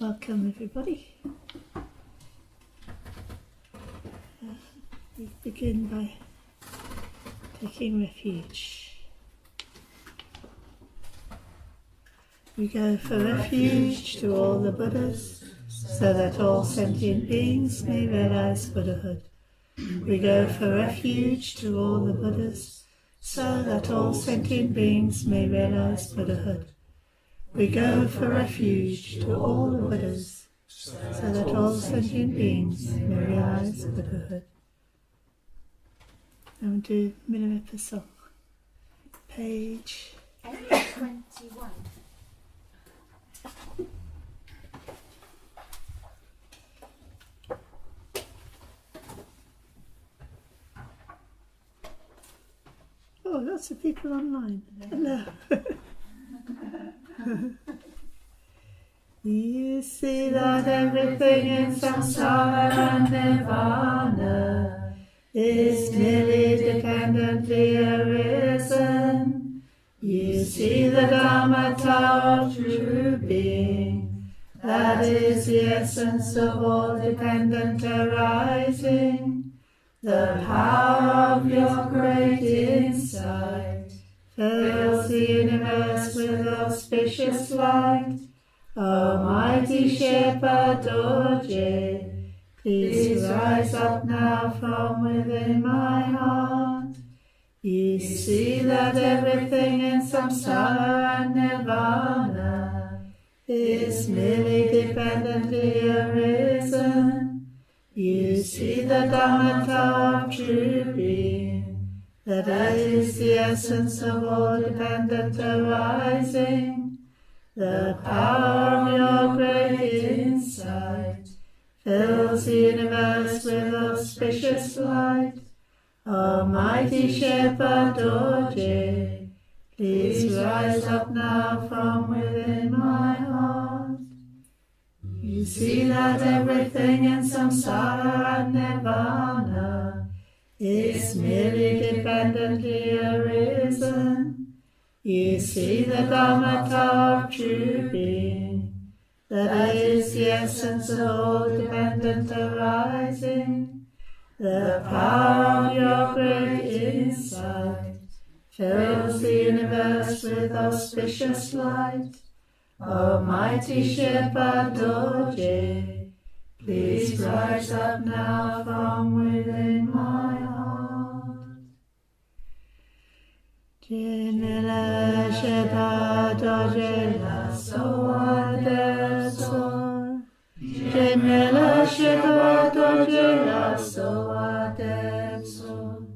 Welcome everybody. We begin by taking refuge. We go for refuge to all the Buddhas, so that all sentient beings may realize Buddhahood. We go for refuge to all the Buddhas, so that all sentient beings may realize Buddhahood. We go for refuge to all the Buddhas, so that all sentient beings may realize Buddhahood. And we'll do Milarepa song, page 21. Oh, lots of people online. Hello. You see that everything in samsara and nirvana is merely dependently arisen. You see the Dharmata of true being, that is the essence of all dependent arising. The power of your great insight fills the universe with auspicious light. Almighty Shepherd Dorje, please rise up now from within my heart. You see that everything in samsara and nirvana is merely dependently arisen. You see the Dharmata of true being, that is the essence of all dependent arising. The power of your great insight fills the universe with auspicious light. Almighty Shepherd Dorje, please rise up now from within my heart. You see that everything in samsara and nirvana is merely dependently arisen. You see the Dharmata of true being, that is the essence of all dependent arising. The power of your great insight fills the universe with auspicious light. Almighty Shepherd Dorje, please rise up now from within my heart. Jimila Shepherd Dorje la soa so. Jimila Shepherd Dorje la soa so.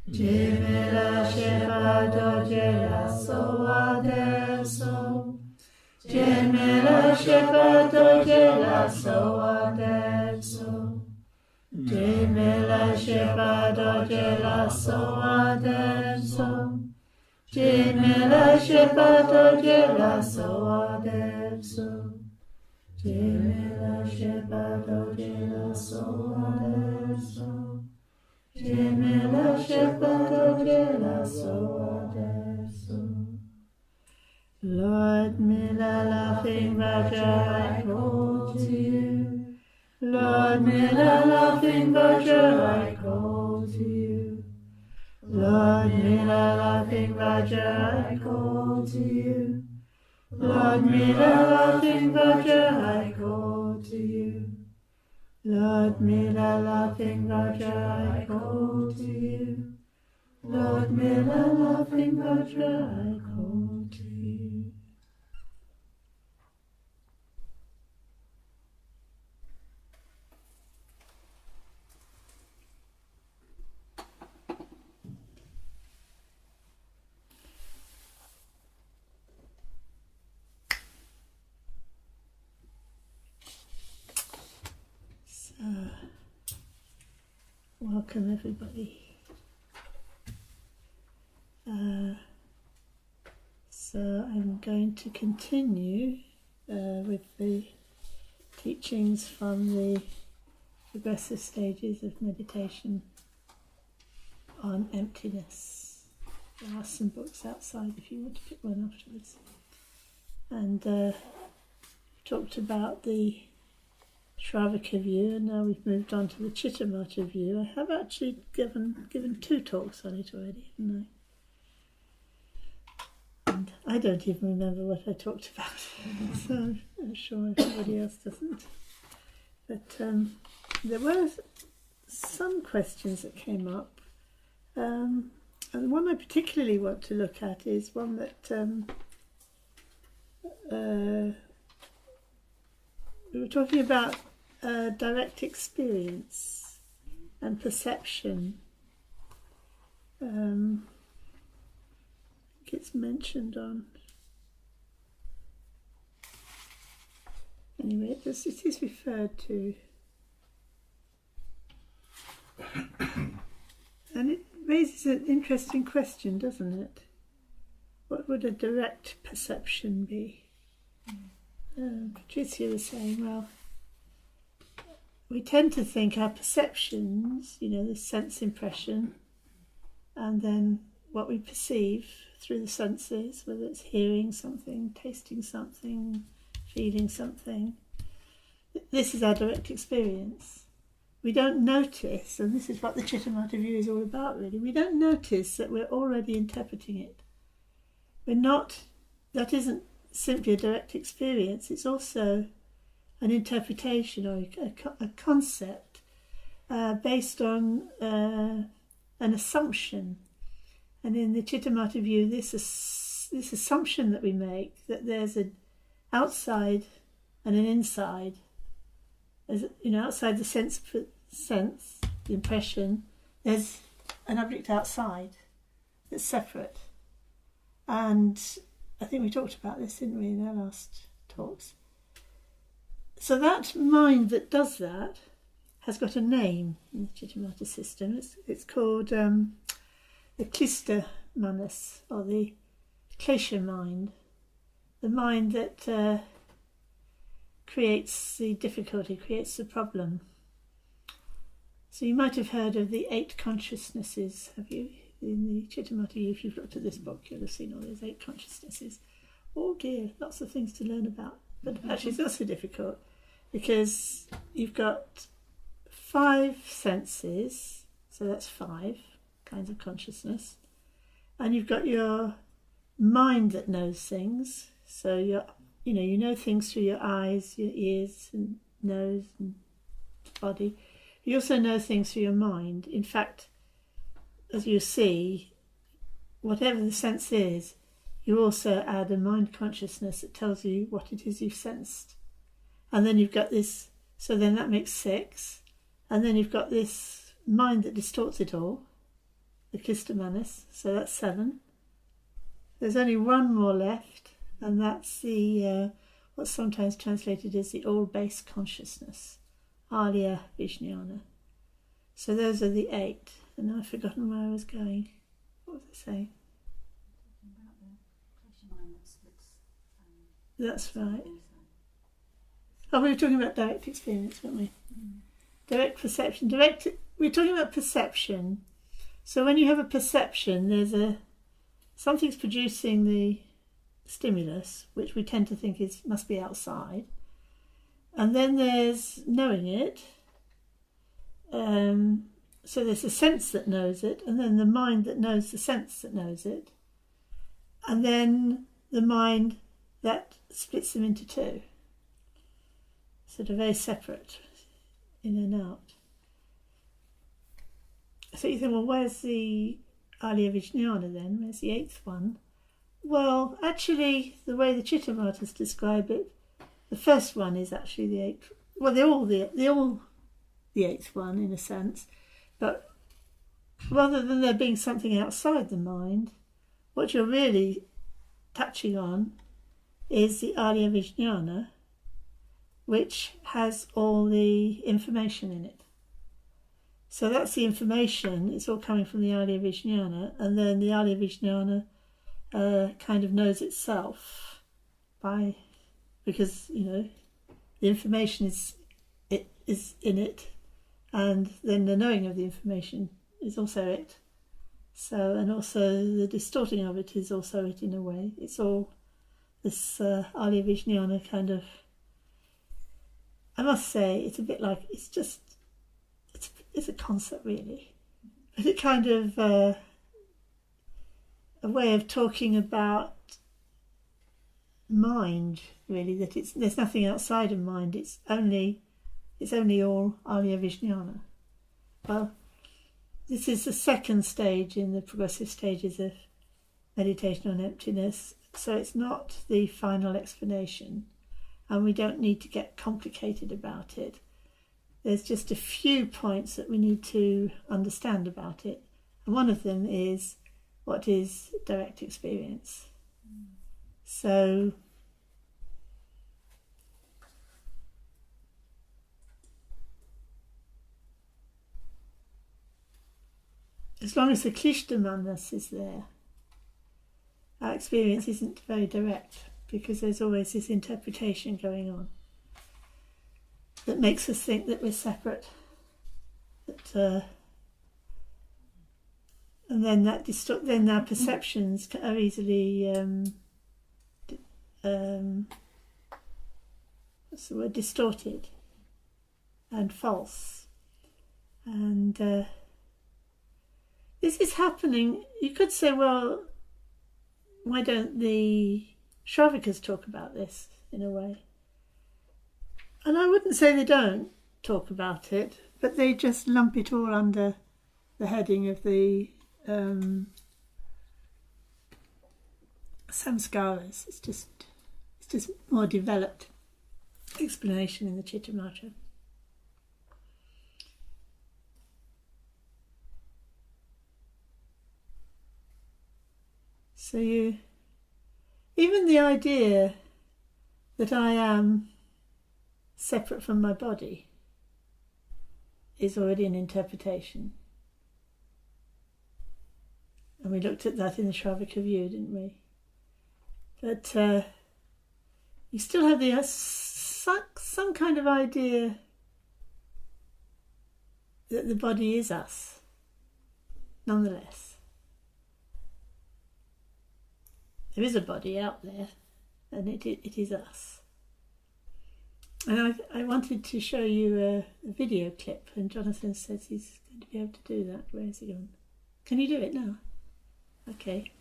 Jimila Shepherd Dorje la soa so. Jimila Shepherd Dorje la soa so. Jimila Shepherd Dorje la soa so. Jimila Shepherd Dorje la soa so. Jimila Shepherd Dorje la soa so. Jimila Shepherd Dorje la soa so. Lord Mila Laughing Vajra, I call to you. Lord Mila Laughing Vajra, I call to you. Lord Mila Laughing Vajra, I call to you. Lord Mila Laughing Vajra, I call to you. Lord Mila Laughing Vajra, I call to you. Lord Mila Laughing Vajra, I call to you. Welcome everybody. So I'm going to continue with the teachings from the progressive stages of meditation on emptiness. There are some books outside if you want to pick one afterwards. And talked about the Shravaka view, and now we've moved on to the Chittamatra view. I have actually given 2 talks on it already, haven't I? And I don't even remember what I talked about, so I'm sure everybody else doesn't. But there were some questions that came up, and the one I particularly want to look at is one that we were talking about direct experience and perception. I think it's mentioned on. Anyway, it is referred to. And it raises an interesting question, doesn't it? What would a direct perception be? Patricia was saying, well, we tend to think our perceptions, the sense impression, and then what we perceive through the senses, whether it's hearing something, tasting something, feeling something, this is our direct experience. We don't notice, and this is what the Chittamatra view is all about really, we don't notice that we're already interpreting it. That isn't simply a direct experience, it's also an interpretation or a concept based on an assumption. And in the Chittamatra view, this assumption that we make, that there's an outside and an inside, as outside the sense, the impression, there's an object outside that's separate. And I think we talked about this, didn't we, in our last talks? So that mind that does that has got a name in the Chittamatra system. It's called the Klishta-manas, or the Klesha mind, the mind that creates the difficulty, creates the problem. So you might have heard of the 8 consciousnesses, have you? In the Chittamatra, if you've looked at this book, you'll have seen all those 8 consciousnesses. Oh dear, lots of things to learn about. But actually it's not so difficult, because you've got 5 senses, so that's 5 kinds of consciousness. And you've got your mind that knows things, so you know things through your eyes, your ears and nose and body. You also know things through your mind. In fact, as you see, whatever the sense is, you also add a mind consciousness that tells you what it is you've sensed. And then you've got this, so then that makes 6. And then you've got this mind that distorts it all, the Klishta-manas, so that's 7. There's only one more left, and that's the what's sometimes translated as the all-base consciousness, Alaya Vijnana. So those are the 8. And I've forgotten where I was going. What was I saying? That's right. Oh, we were talking about direct experience, weren't we? Direct perception. We're talking about perception. So when you have a perception, there's something's producing the stimulus, which we tend to think must be outside. And then there's knowing it. So there's a sense that knows it, and then the mind that knows the sense that knows it, and then the mind that splits them into 2. Sort of very separate, in and out. So you think, well, where's the Alaya Vijnana then? Where's the 8th one? Well, actually, the way the Chittamatras describe it, the first one is actually the 8th. Well, they're all the 8th one in a sense. But rather than there being something outside the mind, what you're really touching on is the Alaya Vijnana, which has all the information in it. So that's the information, it's all coming from the Alaya Vijnana, and then the Alaya Vijnana kind of knows itself because the information is in it. And then the knowing of the information is also it. So, and also the distorting of it is also it in a way. It's all this Alaya Vijnana kind of I must say, it's a bit like, it's a concept really. But it kind of, a way of talking about mind, really, that there's nothing outside of mind, it's only all Alaya Vijnana. Well, this is the second stage in the progressive stages of meditation on emptiness, so it's not the final explanation, and we don't need to get complicated about it. There's just a few points that we need to understand about it, and one of them is what is direct experience. So as long as the Klishtamanus is there, our experience isn't very direct, because there's always this interpretation going on that makes us think that we're separate, and then then our perceptions are easily what's the word, distorted and false. And this is happening. You could say, well, why don't the Shravikas talk about this in a way? And I wouldn't say they don't talk about it, but they just lump it all under the heading of the samskaras. It's just more developed explanation in the Chittamatra. So even the idea that I am separate from my body is already an interpretation. And we looked at that in the Shravaka view, didn't we? But you still have the some kind of idea that the body is us, nonetheless. There is a body out there, and it is us. And I wanted to show you a video clip, and Jonathan says he's going to be able to do that. Where is he going? Can you do it now? Okay.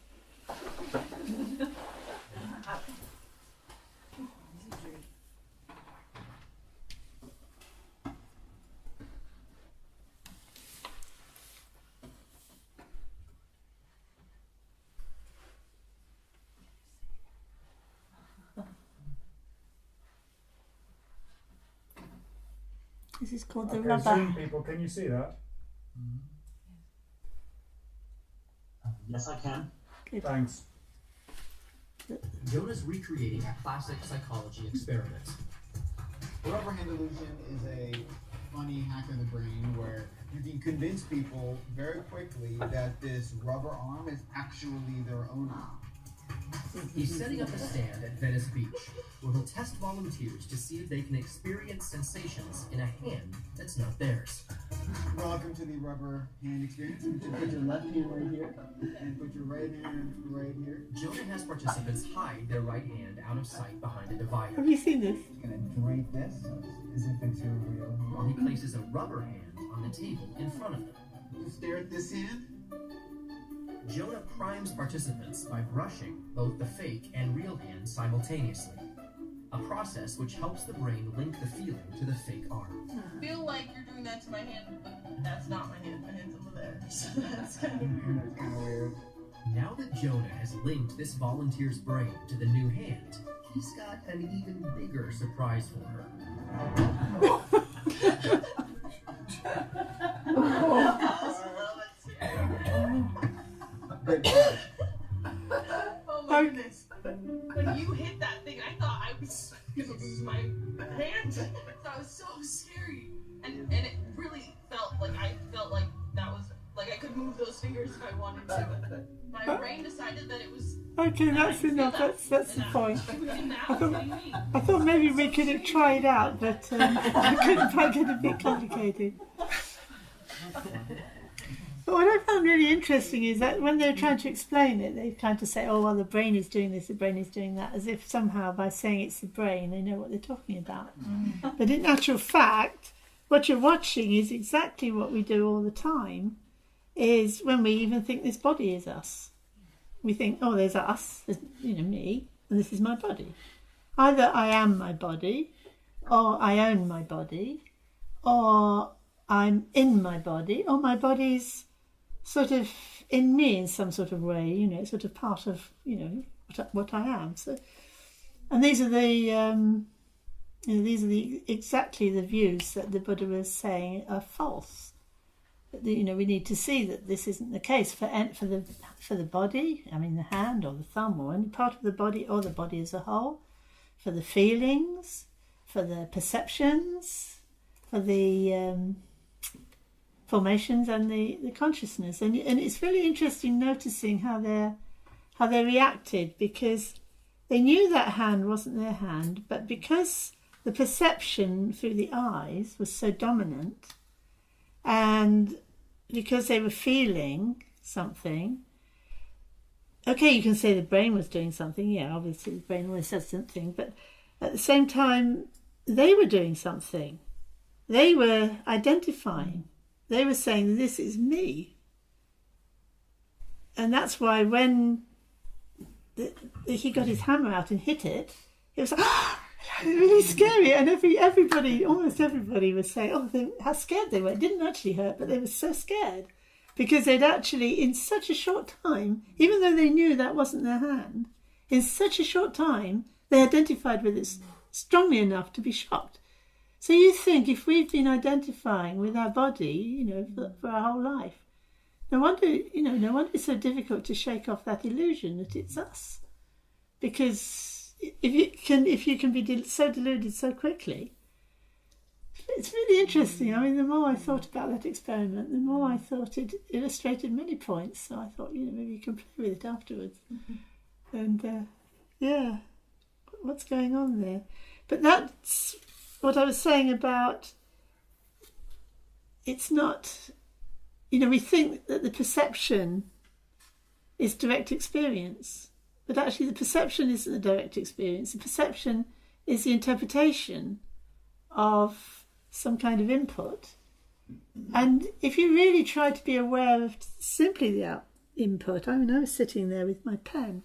This is called the rubber. Zoom people, can you see that? Yes, I can. Good. Thanks. Jonah's recreating a classic psychology experiment. The rubber hand illusion is a funny hack of the brain where you can convince people very quickly that this rubber arm is actually their own arm. He's setting up a stand at Venice Beach, where he'll test volunteers to see if they can experience sensations in a hand that's not theirs. Welcome to the rubber hand experience. Put your left hand right here, and put your right hand right here. Jonah has participants hide their right hand out of sight behind a divider. Have you seen this? You're gonna drape this as if it's your real. While he places a rubber hand on the table in front of them. You stare at this hand. Jonah primes participants by brushing both the fake and real hand simultaneously, a process which helps the brain link the feeling to the fake arm. I feel like you're doing that to my hand, but that's not my hand. My hand's over there. So that's kind of weird. That's kind of weird. Now that Jonah has linked this volunteer's brain to the new hand, he's got an even bigger surprise for her. Oh my goodness. When you hit that thing, I thought I was, because this is my hand. So I was so scary. And it really felt like that was, like I could move those fingers if I wanted to. But my brain decided that it was... Okay, that's enough. That's the point. I thought maybe we could try it out, but I couldn't find it a bit complicated. But what I found really interesting is that when they're trying to explain it, they kind of say, oh, well, the brain is doing this, the brain is doing that, as if somehow by saying it's the brain, they know what they're talking about. But in actual fact, what you're watching is exactly what we do all the time, is when we even think this body is us. We think, oh, there's us, there's, me, and this is my body. Either I am my body, or I own my body, or I'm in my body, or my body's sort of in me in some sort of way, it's sort of part of, what I am. So, and these are the exactly the views that the Buddha was saying are false. That, we need to see that this isn't the case for the body. I mean, the hand or the thumb or any part of the body or the body as a whole. For the feelings, for the perceptions, for the formations and the consciousness, and it's really interesting noticing how they reacted, because they knew that hand wasn't their hand, but because the perception through the eyes was so dominant, and because they were feeling something. Okay, you can say the brain was doing something. Yeah, obviously the brain always says something, but at the same time, they were doing something. They were identifying. They were saying, this is me. And that's why when he got his hammer out and hit it, it was like, really scary. And almost everybody was saying, oh, how scared they were. It didn't actually hurt, but they were so scared. Because they'd actually, in such a short time, even though they knew that wasn't their hand, in such a short time, they identified with it strongly enough to be shocked. So you think if we've been identifying with our body, for our whole life, no wonder it's so difficult to shake off that illusion that it's us. Because if you can be so deluded so quickly, it's really interesting. I mean, the more I thought about that experiment, the more I thought it illustrated many points. So I thought, maybe you can play with it afterwards. And what's going on there? But that's what I was saying about, it's not, we think that the perception is direct experience, but actually the perception isn't the direct experience. The perception is the interpretation of some kind of input. And if you really try to be aware of simply the input, I was sitting there with my pen.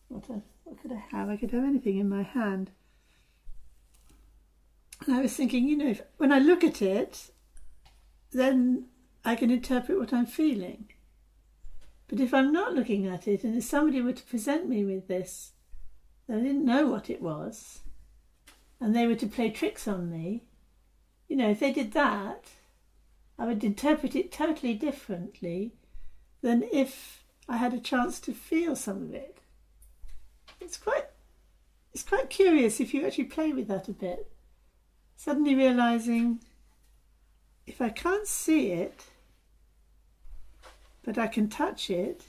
What could I have? I could have anything in my hand. And I was thinking, when I look at it, then I can interpret what I'm feeling. But if I'm not looking at it, and if somebody were to present me with this, that I didn't know what it was, and they were to play tricks on me, if they did that, I would interpret it totally differently than if I had a chance to feel some of it. It's quite curious if you actually play with that a bit. Suddenly realizing, if I can't see it, but I can touch it,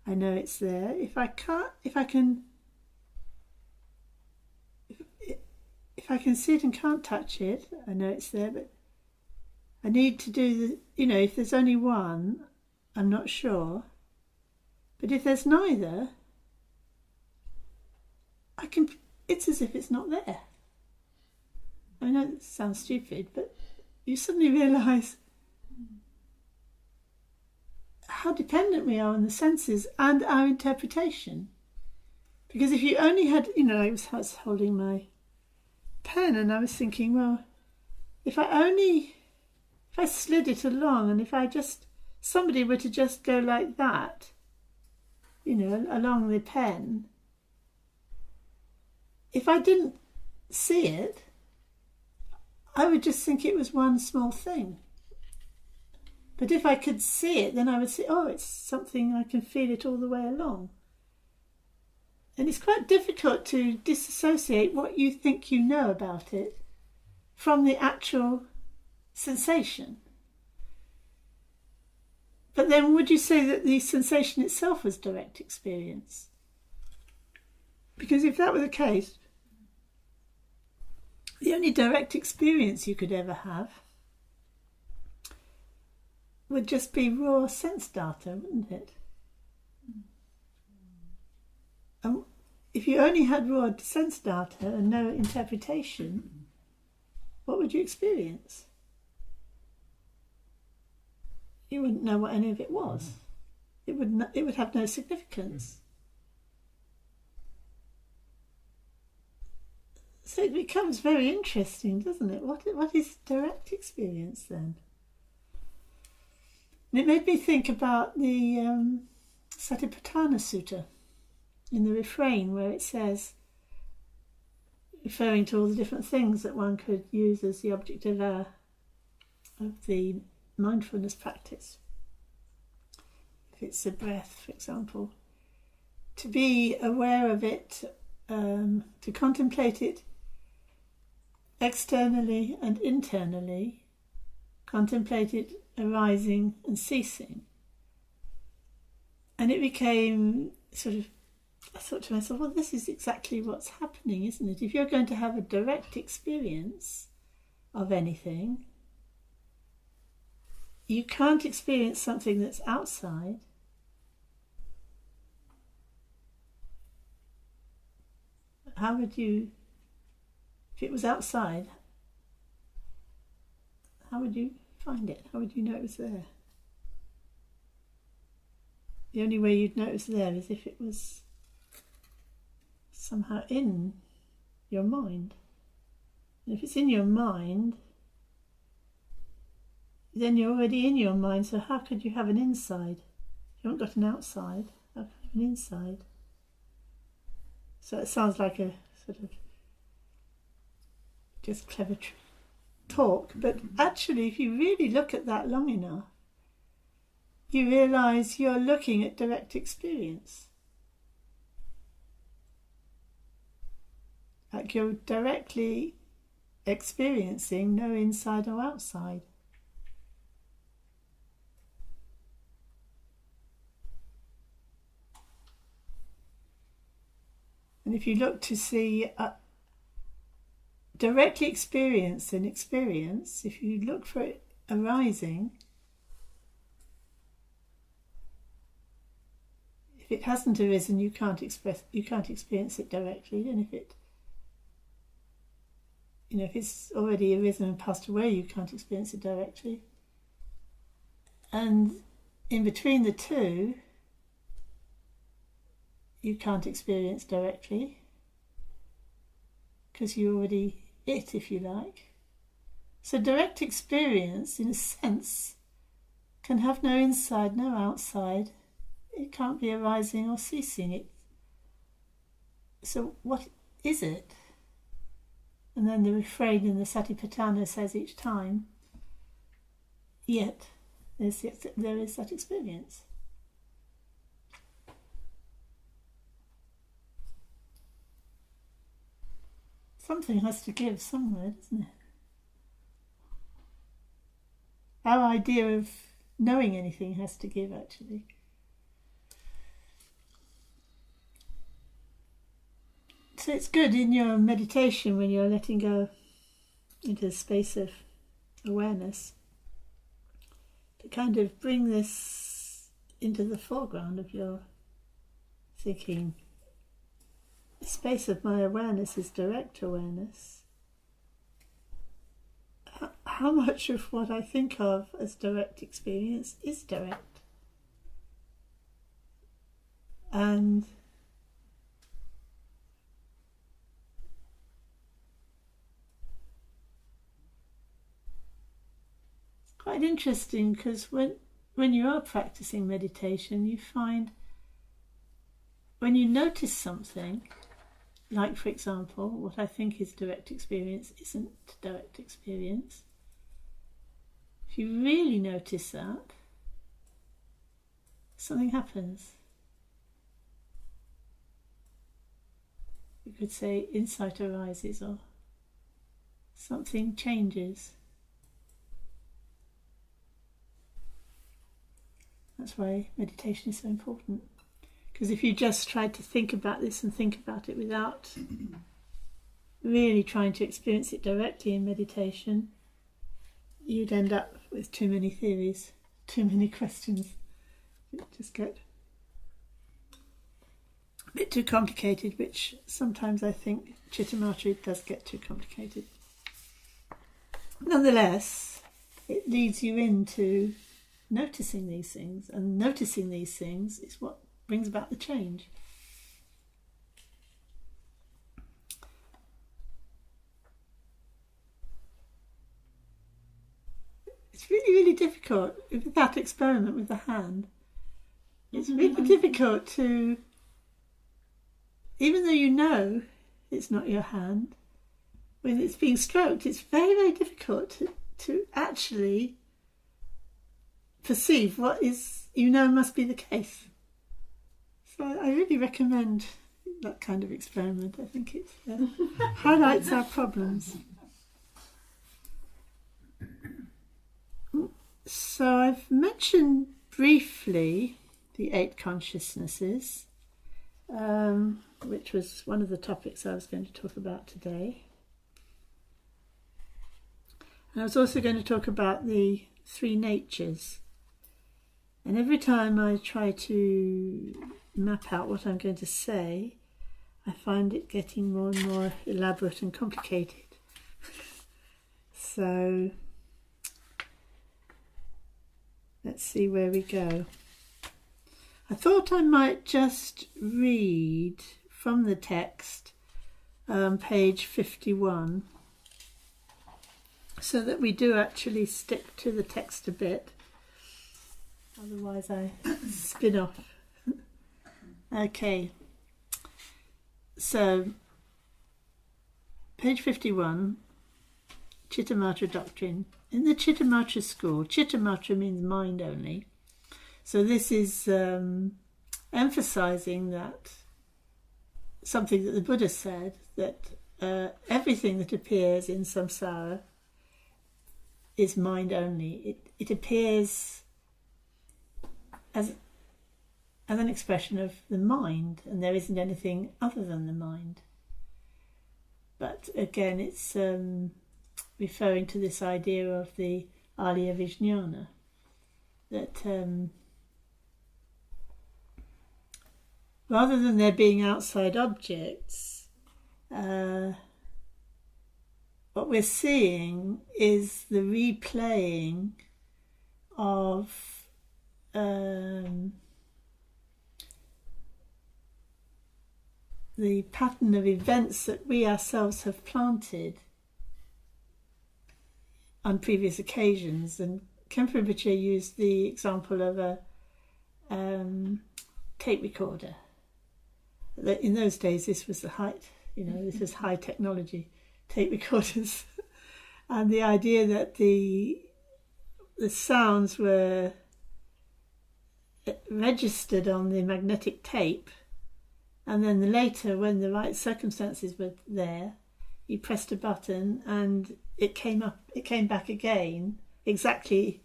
I know it's there. If I can see it and can't touch it, I know it's there, but I need to do if there's only one, I'm not sure. But if there's neither, it's as if it's not there. I know it sounds stupid, but you suddenly realise how dependent we are on the senses and our interpretation. Because if you only had, I was holding my pen and I was thinking, well, if I slid it along, and if somebody were to just go like that, along the pen, if I didn't see it, I would just think it was one small thing. But if I could see it, then I would say, oh, it's something, I can feel it all the way along. And it's quite difficult to disassociate what you think you know about it from the actual sensation. But then would you say that the sensation itself was direct experience? Because if that were the case, the only direct experience you could ever have would just be raw sense data, wouldn't it? And if you only had raw sense data and no interpretation, what would you experience? You wouldn't know what any of it was. It would have no significance. So it becomes very interesting, doesn't it? What is direct experience then? And it made me think about the Satipatthana Sutta in the refrain, where it says, referring to all the different things that one could use as the object of the mindfulness practice. If it's the breath, for example, to be aware of it, to contemplate it externally and internally, contemplate it arising and ceasing. And it became sort of, I thought to myself, well, this is exactly what's happening, isn't it? If you're going to have a direct experience of anything, you can't experience something that's outside. How would you, if it was outside, how would you find it? How would you know it was there? The only way you'd know it was there is if it was somehow in your mind. And if it's in your mind, then you're already in your mind, so how could you have an inside? You haven't got an outside, how could you have an inside? So it sounds like a sort of just clever talk, but actually if you really look at that long enough, you realise you're looking at direct experience. Like you're directly experiencing no inside or outside. And if you look to see directly experience an experience, if you look for it arising, if it hasn't arisen, you can't experience it directly. And if it's already arisen and passed away, you can't experience it directly. And in between the two, you can't experience directly because you're already it, if you like. So direct experience, in a sense, can have no inside, no outside. It can't be arising or ceasing. So what is it? And then the refrain in the Satipatthana says each time, yet there is that experience. Something has to give somewhere, doesn't it? Our idea of knowing anything has to give, actually. So it's good in your meditation when you're letting go into the space of awareness to kind of bring this into the foreground of your thinking. The space of my awareness is direct awareness. How much of what I think of as direct experience is direct? And it's quite interesting because when you are practicing meditation, you find when you notice something, like, for example, what I think is direct experience isn't direct experience. If you really notice that, something happens. You could say insight arises or something changes. That's why meditation is so important. Because if you just tried to think about this and think about it without really trying to experience it directly in meditation, you'd end up with too many theories. too many questions. It just get a bit too complicated, which sometimes I think Chittamatra does get too complicated. Nonetheless, it leads you into noticing these things, and noticing these things is what brings about the change. It's really, really difficult with that experiment with the hand. It's really difficult to, even though you know it's not your hand, when it's being stroked, it's very, very difficult to actually perceive what is, must be the case. So I really recommend that kind of experiment. I think it highlights our problems. So I've mentioned briefly the 8 consciousnesses, which was one of the topics I was going to talk about today. And I was also going to talk about the 3 natures. And every time I try to map out what I'm going to say, I find it getting more and more elaborate and complicated. So let's see where we go. I thought I might just read from the text, page 51, so that we do actually stick to the text a bit. Otherwise I spin off. Okay. So, page 51, Chittamatra doctrine. In the Chittamatra school, Chittamatra means mind only. So this is emphasizing that something that the Buddha said, that everything that appears in samsara is mind only. It appears as an expression of the mind, and there isn't anything other than the mind. But again, it's referring to this idea of the Alaya Vijnana, that rather than there being outside objects, what we're seeing is the replaying of the pattern of events that we ourselves have planted on previous occasions. And Khenpo Rinpoche used the example of a tape recorder. In those days, this was the height, this was high technology, tape recorders. And the idea that the sounds were registered on the magnetic tape, and then later, when the right circumstances were there, he pressed a button and it came back again, exactly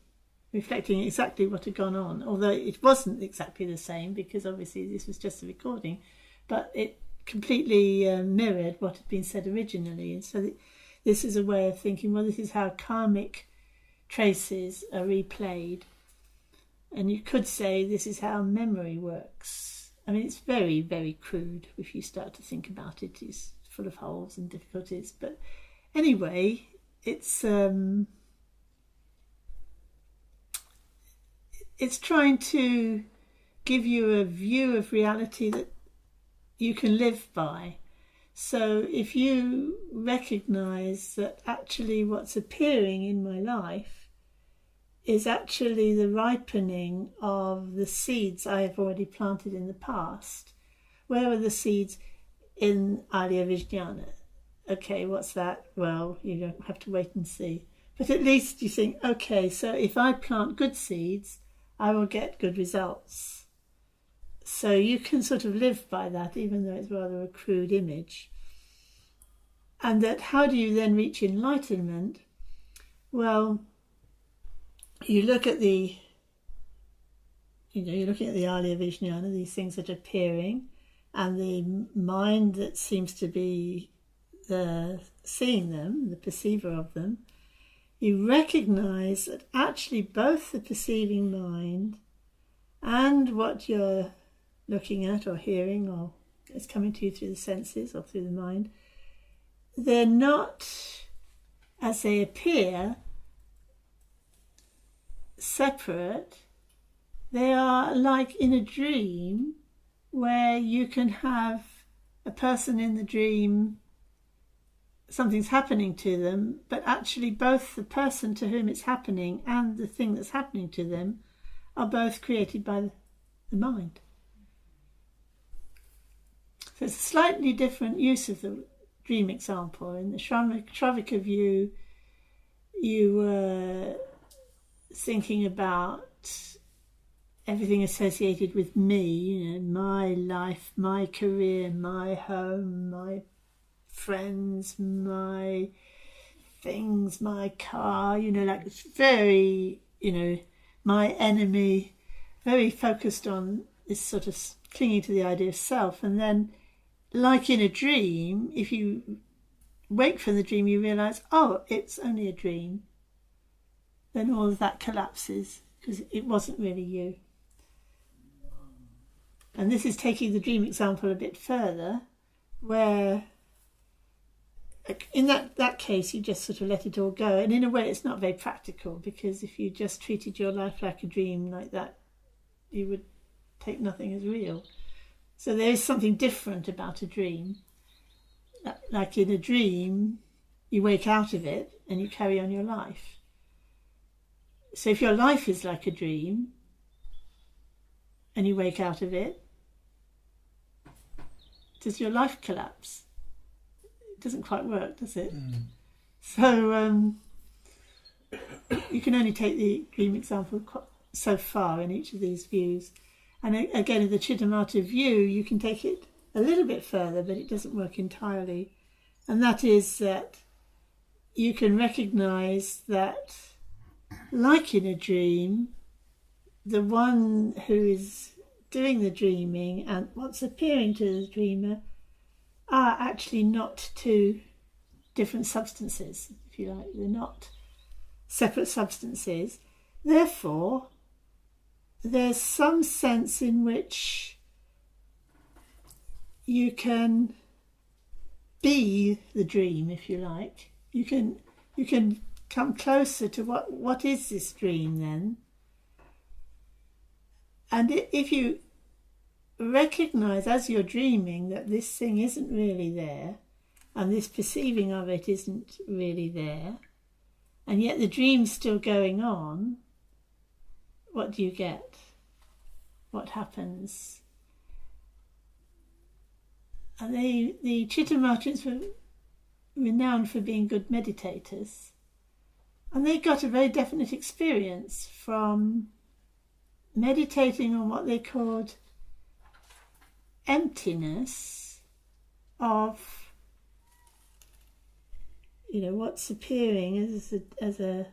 reflecting exactly what had gone on, although it wasn't exactly the same, because obviously this was just a recording, but it completely mirrored what had been said originally. And so this is a way of thinking, well, this is how karmic traces are replayed. And you could say this is how memory works. I mean, it's very, very crude if you start to think about it. It's full of holes and difficulties. But anyway, it's trying to give you a view of reality that you can live by. So if you recognise that actually what's appearing in my life is actually the ripening of the seeds I have already planted in the past. Where are the seeds? In Alaya Vijnana. Okay, what's that? Well, you don't have to wait and see. But at least you think, okay, so if I plant good seeds, I will get good results. So you can sort of live by that, even though it's rather a crude image. And that, how do you then reach enlightenment? Well, you look at you're looking at the Alaya Vijnana, these things that are appearing, and the mind that seems to be seeing them, the perceiver of them. you recognize that actually both the perceiving mind and what you're looking at or hearing or is coming to you through the senses or through the mind, they're not, as they appear, separate. They are like in a dream where you can have a person in the dream, something's happening to them, but actually both the person to whom it's happening and the thing that's happening to them are both created by the mind. So it's a slightly different use of the dream example. In the Shravaka view, you were thinking about everything associated with me, my life, my career, my home, my friends, my things, my car, like it's very, my enemy, very focused on this sort of clinging to the idea of self. And then, like in a dream, if you wake from the dream, you realise, oh, it's only a dream. Then all of that collapses because it wasn't really you. And this is taking the dream example a bit further, where in that case you just sort of let it all go. And in a way it's not very practical, because if you just treated your life like a dream like that, you would take nothing as real. So there is something different about a dream. Like in a dream, you wake out of it and you carry on your life. So if your life is like a dream and you wake out of it, does your life collapse? It doesn't quite work, does it? So you can only take the dream example so far in each of these views. And again, in the Chittamatra view, you can take it a little bit further, but it doesn't work entirely. And that is that you can recognise that, like in a dream, the one who is doing the dreaming and what's appearing to the dreamer are actually not two different substances, if you like. They're not separate substances. Therefore, there's some sense in which you can be the dream, if you like. You can come closer to what is this dream then. And if you recognise as you're dreaming that this thing isn't really there, and this perceiving of it isn't really there, and yet the dream's still going on, what do you get? What happens? And the Chittamatras were renowned for being good meditators, and they got a very definite experience from meditating on what they called emptiness of, what's appearing as a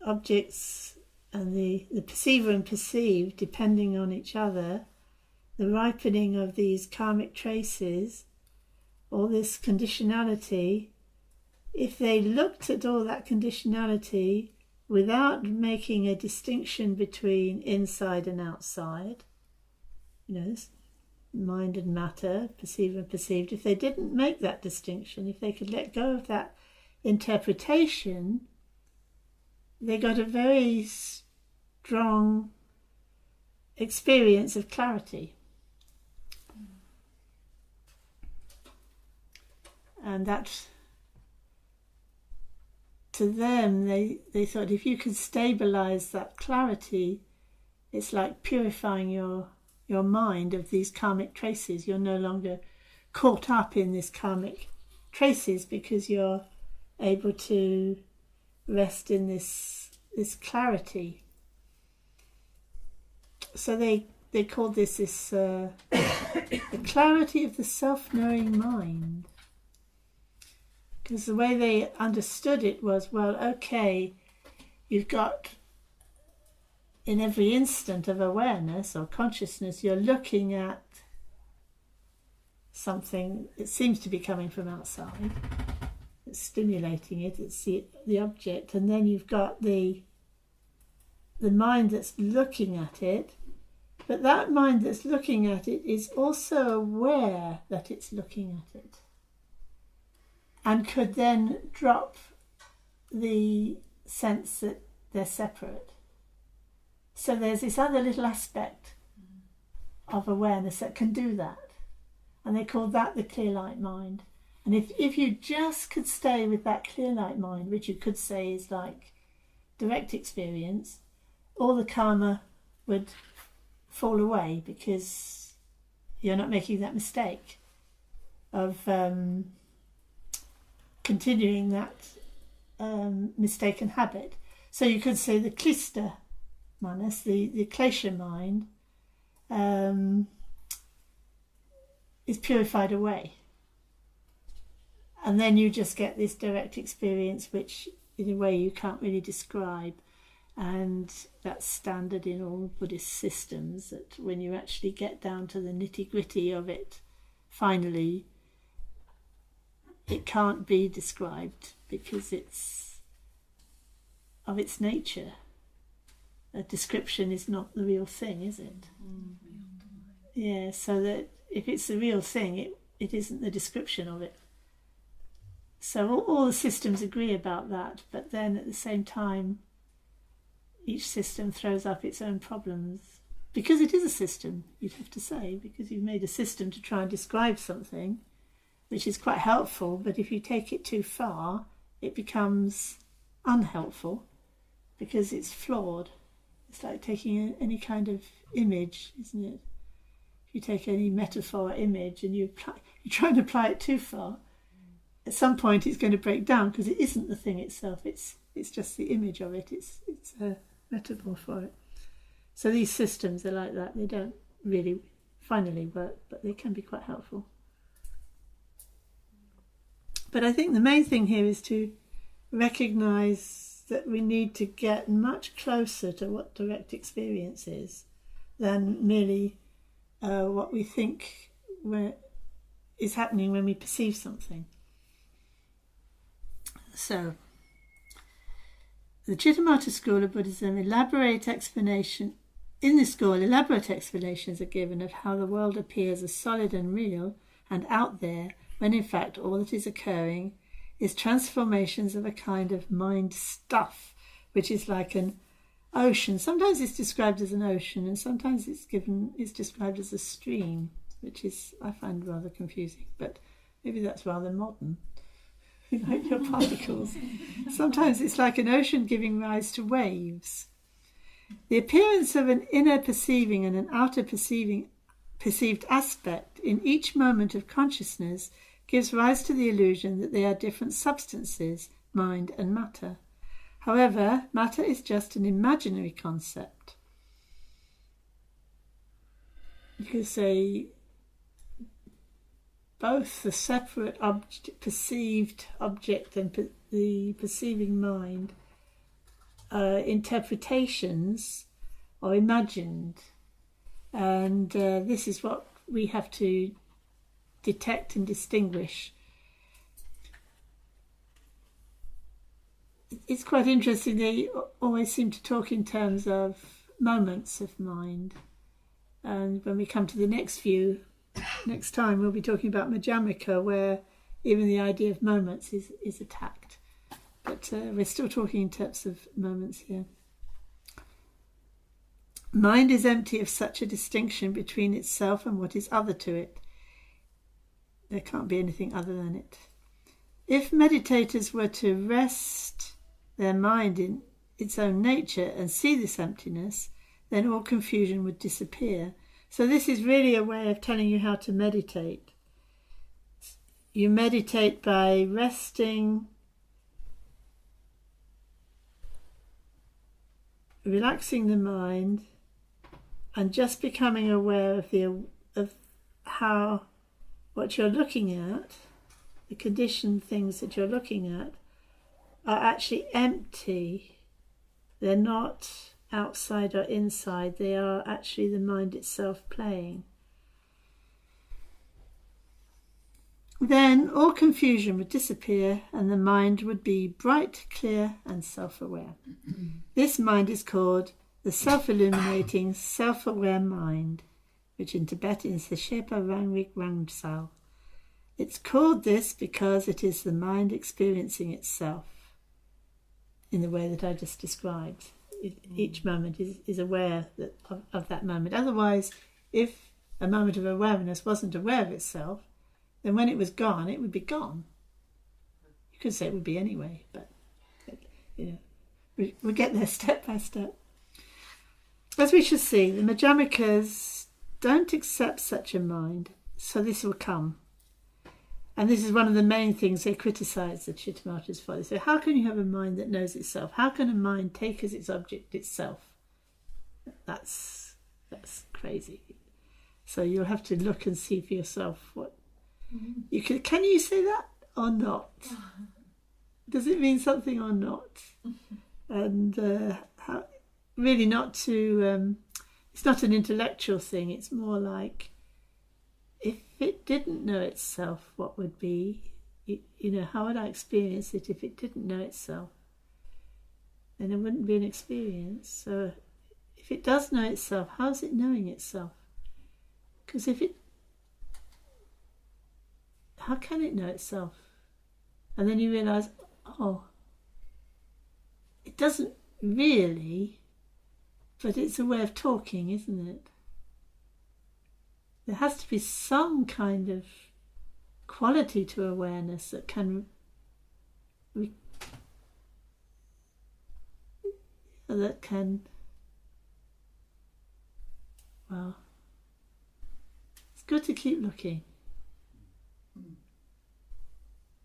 objects, and the perceiver and perceived depending on each other, the ripening of these karmic traces, all this conditionality. If they looked at all that conditionality without making a distinction between inside and outside, mind and matter, perceiver and perceived, if they didn't make that distinction, if they could let go of that interpretation, they got a very strong experience of clarity. And that, to them, they thought if you could stabilize that clarity, it's like purifying your mind of these karmic traces. You're no longer caught up in this karmic traces because you're able to rest in this clarity. So they called this the clarity of the self-knowing mind. Because the way they understood it was, well, okay, you've got, in every instant of awareness or consciousness, you're looking at something that seems to be coming from outside. that's stimulating it. It's the object, and then you've got the mind that's looking at it. But that mind that's looking at it is also aware that it's looking at it, and could then drop the sense that they're separate. So there's this other little aspect of awareness that can do that, and they call that the clear light mind. And if you just could stay with that clear light mind, which you could say is like direct experience, all the karma would fall away, because you're not making that mistake of continuing that mistaken habit. So you could say the klista manas, the klesha mind, is purified away, and then you just get this direct experience, which in a way you can't really describe. And that's standard in all Buddhist systems, that when you actually get down to the nitty-gritty of it, finally, it can't be described because it's of its nature. A description is not the real thing, is it? Yeah, so that if it's the real thing, it isn't the description of it. So all the systems agree about that, but then at the same time, each system throws up its own problems. Because it is a system, you'd have to say, because you've made a system to try and describe something, which is quite helpful, but if you take it too far, it becomes unhelpful, because it's flawed. It's like taking any kind of image, isn't it? If you take any metaphor or image and you try and apply it too far, at some point it's going to break down, because it isn't the thing itself, it's just the image of it, it's a metaphor for it. So these systems are like that. They don't really finally work, but they can be quite helpful. But I think the main thing here is to recognise that we need to get much closer to what direct experience is than merely what we think is happening when we perceive something. So, the Chittamatra school of Buddhism, elaborate explanations are given of how the world appears as solid and real and out there, when in fact all that is occurring is transformations of a kind of mind stuff, which is like an ocean. Sometimes it's described as an ocean, and sometimes it's described as a stream, which is, I find, rather confusing, but maybe that's rather modern. Like your particles. Sometimes it's like an ocean giving rise to waves. The appearance of an inner perceiving and an outer perceived aspect in each moment of consciousness gives rise to the illusion that they are different substances, mind and matter. However, matter is just an imaginary concept. You could say both the separate perceived object and the perceiving mind are interpretations or imagined, and this is what we have to detect and distinguish. It's quite interesting, they always seem to talk in terms of moments of mind, and when we come to the next time we'll be talking about Madhyamaka, where even the idea of moments is attacked. But we're still talking in terms of moments here. Mind is empty of such a distinction between itself and what is other to it. There can't be anything other than it. If meditators were to rest their mind in its own nature and see this emptiness, then all confusion would disappear. So this is really a way of telling you how to meditate. You meditate by resting, relaxing the mind, and just becoming aware of how what you're looking at, the conditioned things that you're looking at, are actually empty. They're not outside or inside, they are actually the mind itself playing. then all confusion would disappear and the mind would be bright, clear and self-aware. This mind is called the self-illuminating, self-aware mind, which in Tibetan is the Shepa Rangrik Rangsal. It's called this because it is the mind experiencing itself in the way that I just described. Each moment is aware of that moment. Otherwise, if a moment of awareness wasn't aware of itself, then when it was gone, it would be gone. You could say it would be anyway, but we'll get there step by step. As we shall see, the Madhyamikas don't accept such a mind, so this will come. And this is one of the main things they criticise the Chittamatras for. They say, how can you have a mind that knows itself? How can a mind take as its object itself? That's crazy. So you'll have to look and see for yourself what you can you say that or not? Does it mean something or not? And really not to it's not an intellectual thing. It's more like, if it didn't know itself, what would be, how would I experience it if it didn't know itself? Then it wouldn't be an experience. So if it does know itself, how's it knowing itself? Because how can it know itself? And then you realise, it doesn't really, but it's a way of talking, isn't it? There has to be some kind of quality to awareness that can it's good to keep looking,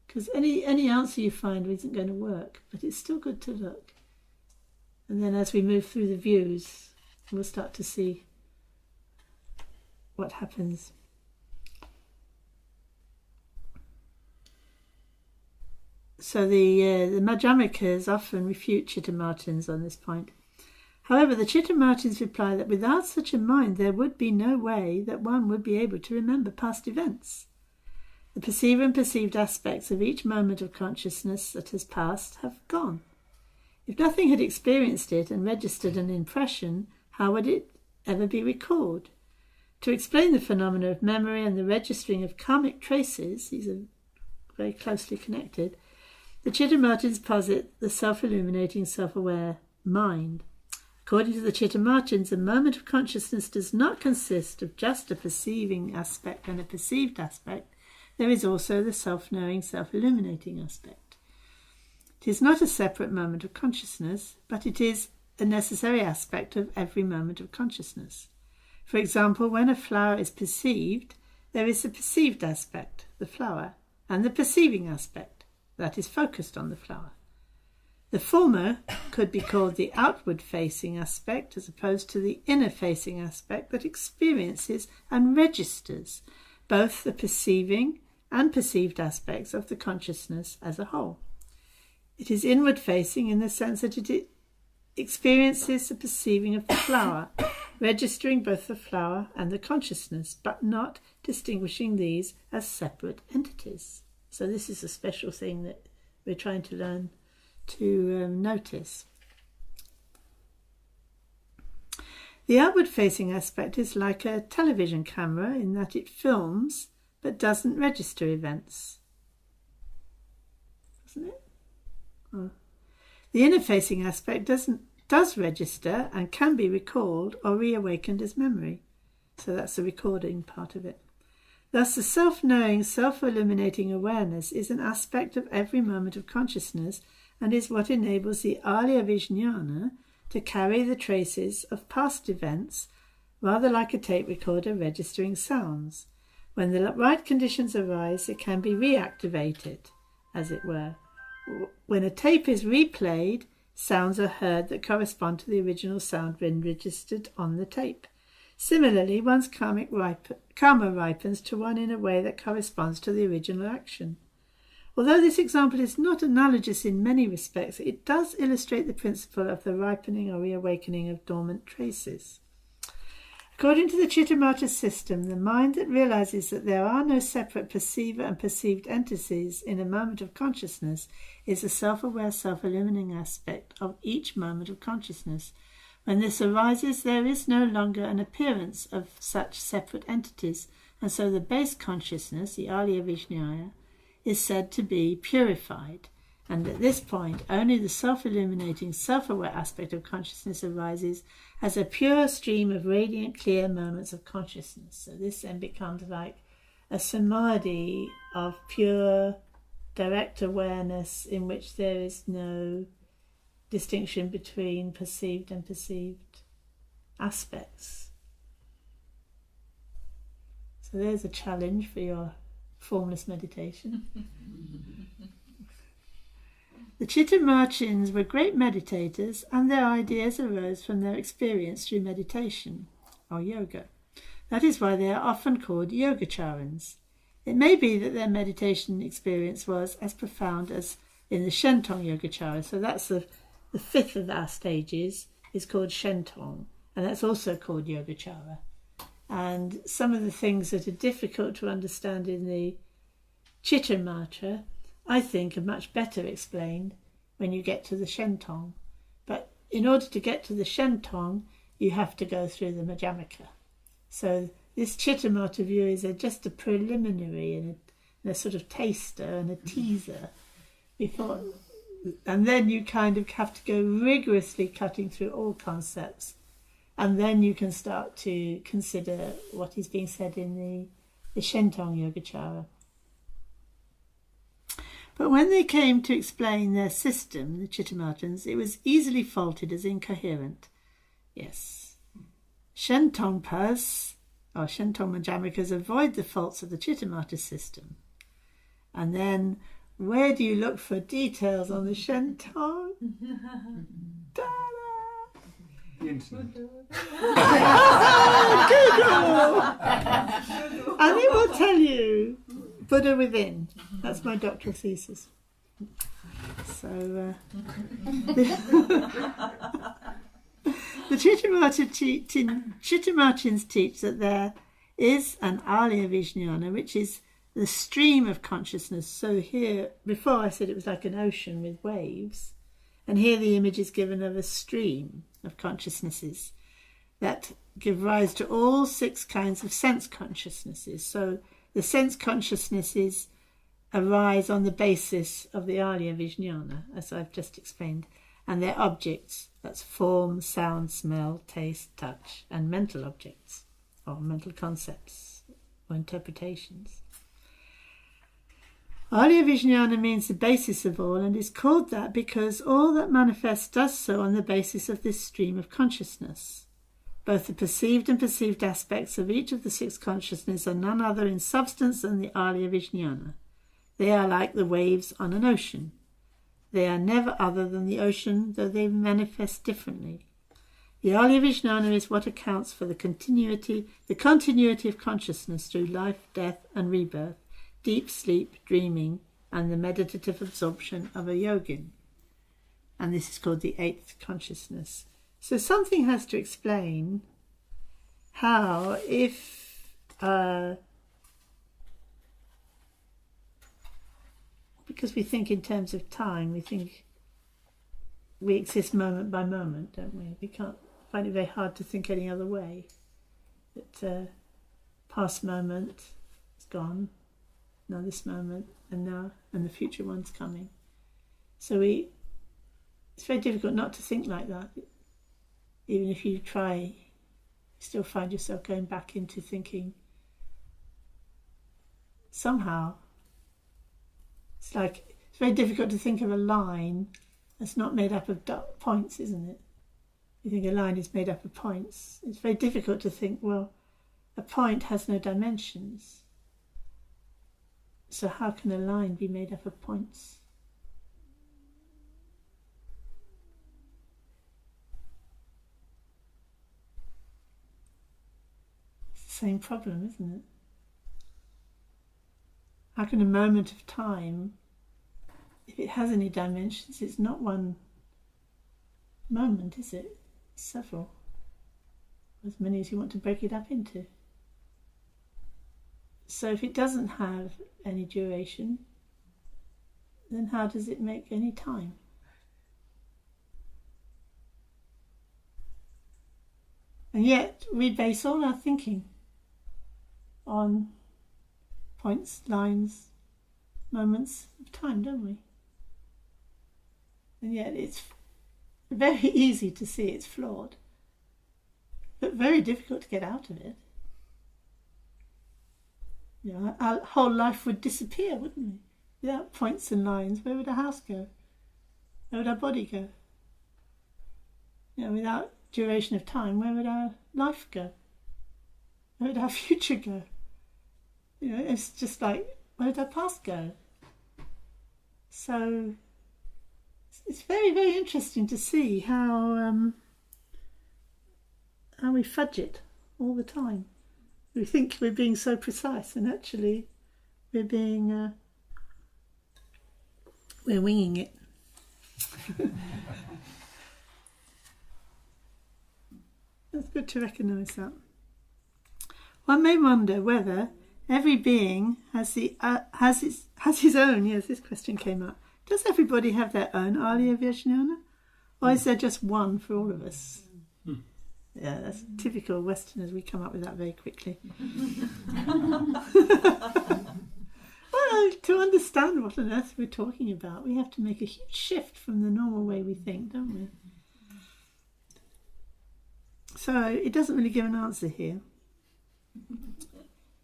because any answer you find isn't going to work, but it's still good to look. And then as we move through the views, we'll start to see what happens. So the Madhyamikas often refute Chittamatras on this point. However, the Chittamatras reply that without such a mind there would be no way that one would be able to remember past events. The perceived and perceived aspects of each moment of consciousness that has passed have gone. If nothing had experienced it and registered an impression, how would it ever be recalled? To explain the phenomena of memory and the registering of karmic traces, these are very closely connected, the Chittamatras posit the self-illuminating, self-aware mind. According to the Chittamatras, a moment of consciousness does not consist of just a perceiving aspect and a perceived aspect. There is also the self-knowing, self-illuminating aspect. It is not a separate moment of consciousness, but it is a necessary aspect of every moment of consciousness. For example, when a flower is perceived, there is the perceived aspect, the flower, and the perceiving aspect, that is focused on the flower. The former could be called the outward-facing aspect as opposed to the inner-facing aspect that experiences and registers both the perceiving and perceived aspects of the consciousness as a whole. It is inward-facing in the sense that it experiences the perceiving of the flower, registering both the flower and the consciousness, but not distinguishing these as separate entities. So this is a special thing that we're trying to learn to notice. The outward-facing aspect is like a television camera in that it films but doesn't register events. Doesn't it? Oh. The inner-facing aspect does register and can be recalled or reawakened as memory. So that's the recording part of it. Thus, the self-knowing, self-illuminating awareness is an aspect of every moment of consciousness and is what enables the Alaya Vijnana to carry the traces of past events, rather like a tape recorder registering sounds. When the right conditions arise, it can be reactivated, as it were. When a tape is replayed, sounds are heard that correspond to the original sound when registered on the tape. Similarly, one's karma ripens to one in a way that corresponds to the original action. Although this example is not analogous in many respects, it does illustrate the principle of the ripening or reawakening of dormant traces. According to the Chittamatra system, the mind that realizes that there are no separate perceiver and perceived entities in a moment of consciousness is the self-aware, self-illuminating aspect of each moment of consciousness. When this arises, there is no longer an appearance of such separate entities, and so the base consciousness, the Alaya Vijnana, is said to be purified. And at this point, only the self-illuminating, self-aware aspect of consciousness arises as a pure stream of radiant, clear moments of consciousness. So this then becomes like a samadhi of pure, direct awareness in which there is no distinction between perceived and perceived aspects. So there's a challenge for your formless meditation. The Chittamatras were great meditators, and their ideas arose from their experience through meditation, or yoga. That is why they are often called Yogacharans. It may be that their meditation experience was as profound as in the Shentong Yogacara. So that's the fifth of our stages, is called Shentong, and that's also called Yogacara. And some of the things that are difficult to understand in the Chittamatra, I think, are much better explained when you get to the Shentong. But in order to get to the Shentong, you have to go through the Madhyamaka. So this Chittamatra view is just a preliminary and a sort of taster and a teaser before, and then you kind of have to go rigorously cutting through all concepts, and then you can start to consider what is being said in the Shentong Yogacara. But when they came to explain their system, the Chittamatras, it was easily faulted as incoherent. Yes. Shentongpas, or Shentong Madhyamikas, avoid the faults of the Chittamatra system. And then, where do you look for details on the Shentong? The internet. Google! And it will tell you Buddha within. That's my doctoral thesis. So, the Chittamatrans teach that there is an Alaya Vijnana, which is the stream of consciousness. So here, before I said it was like an ocean with waves, and here the image is given of a stream of consciousnesses that give rise to all 6 kinds of sense consciousnesses. So the sense consciousnesses arise on the basis of the Alaya Vijnana, as I've just explained, and their objects, that's form, sound, smell, taste, touch, and mental objects, or mental concepts, or interpretations. Alaya Vijnana means the basis of all, and is called that because all that manifests does so on the basis of this stream of consciousness. Both the perceived and perceived aspects of each of the 6 consciousnesses are none other in substance than the Alaya Vijnana. They are like the waves on an ocean. They are never other than the ocean, though they manifest differently. The Alaya Vijnana is what accounts for the continuity of consciousness through life, death, and rebirth, deep sleep, dreaming, and the meditative absorption of a yogin. And this is called the 8th consciousness. So something has to explain how, if because we think in terms of time, we exist moment by moment, don't we? We can't find it very hard to think any other way. That past moment is gone, now this moment, and the future one's coming. So it's very difficult not to think like that. Even if you try, you still find yourself going back into thinking. Somehow, it's very difficult to think of a line that's not made up of points, isn't it? You think a line is made up of points. It's very difficult to think, well, a point has no dimensions. So how can a line be made up of points? Same problem, isn't it? How can a moment of time, if it has any dimensions, it's not one moment, is it? It's several. as many as you want to break it up into. So if it doesn't have any duration, then how does it make any time? And yet we base all our thinking on points, lines, moments of time, don't we? And yet it's very easy to see it's flawed, but very difficult to get out of it. You know, our whole life would disappear, wouldn't we? Without points and lines, where would our house go? Where would our body go? You know, without duration of time, where would our life go? Where would our future go? You know, it's just like, where would our past go? So it's very, very interesting to see how we fudge it all the time. We think we're being so precise, and actually we're being we're winging it. It's good to recognise that. One may wonder whether every being has his own. Yes, this question came up. Does everybody have their own Alaya Vijnana, or is there just one for all of us? Yeah, that's typical Westerners. We come up with that very quickly. Well, to understand what on earth we're talking about, we have to make a huge shift from the normal way we think, don't we? So it doesn't really give an answer here.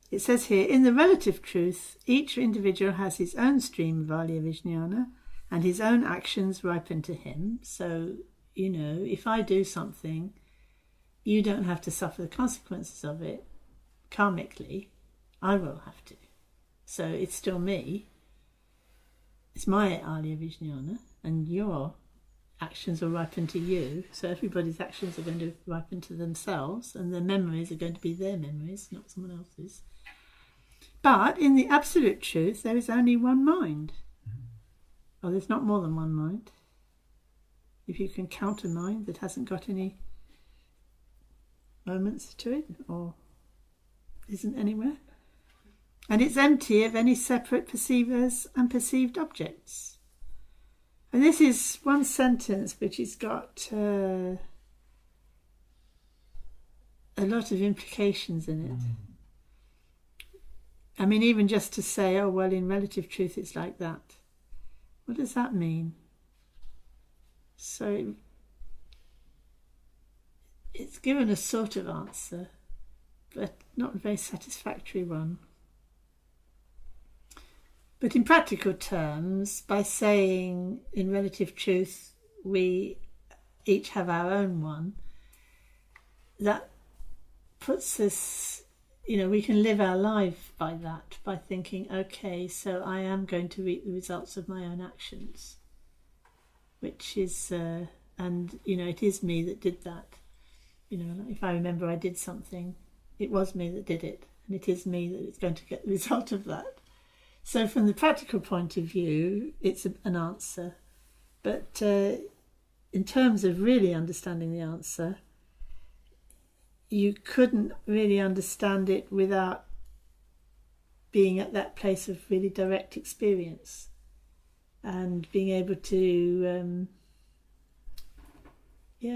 It says here, in the relative truth, each individual has his own stream of Alaya Vijnana and his own actions ripen to him. So, you know, if I do something, you don't have to suffer the consequences of it karmically. I will have to. So it's still me. It's my Alaya Vijnana, and your actions will ripen to you. So everybody's actions are going to ripen to themselves, and their memories are going to be their memories, not someone else's. But in the absolute truth, there is only one mind. Or there's not more than one mind. If you can count a mind that hasn't got any moments to it, or isn't anywhere. And it's empty of any separate perceivers and perceived objects. And this is one sentence which has got a lot of implications in it. I mean, even just to say, oh, well, in relative truth it's like that. What does that mean? So it's given a sort of answer, but not a very satisfactory one. But in practical terms, by saying in relative truth we each have our own one, that puts us, you know, we can live our life by that, by thinking, okay, so I am going to reap the results of my own actions, which is, and, you know, it is me that did that. You know, if I remember I did something, it was me that did it, and it is me that is going to get the result of that. So from the practical point of view, it's an answer. But in terms of really understanding the answer, you couldn't really understand it without being at that place of really direct experience and being able to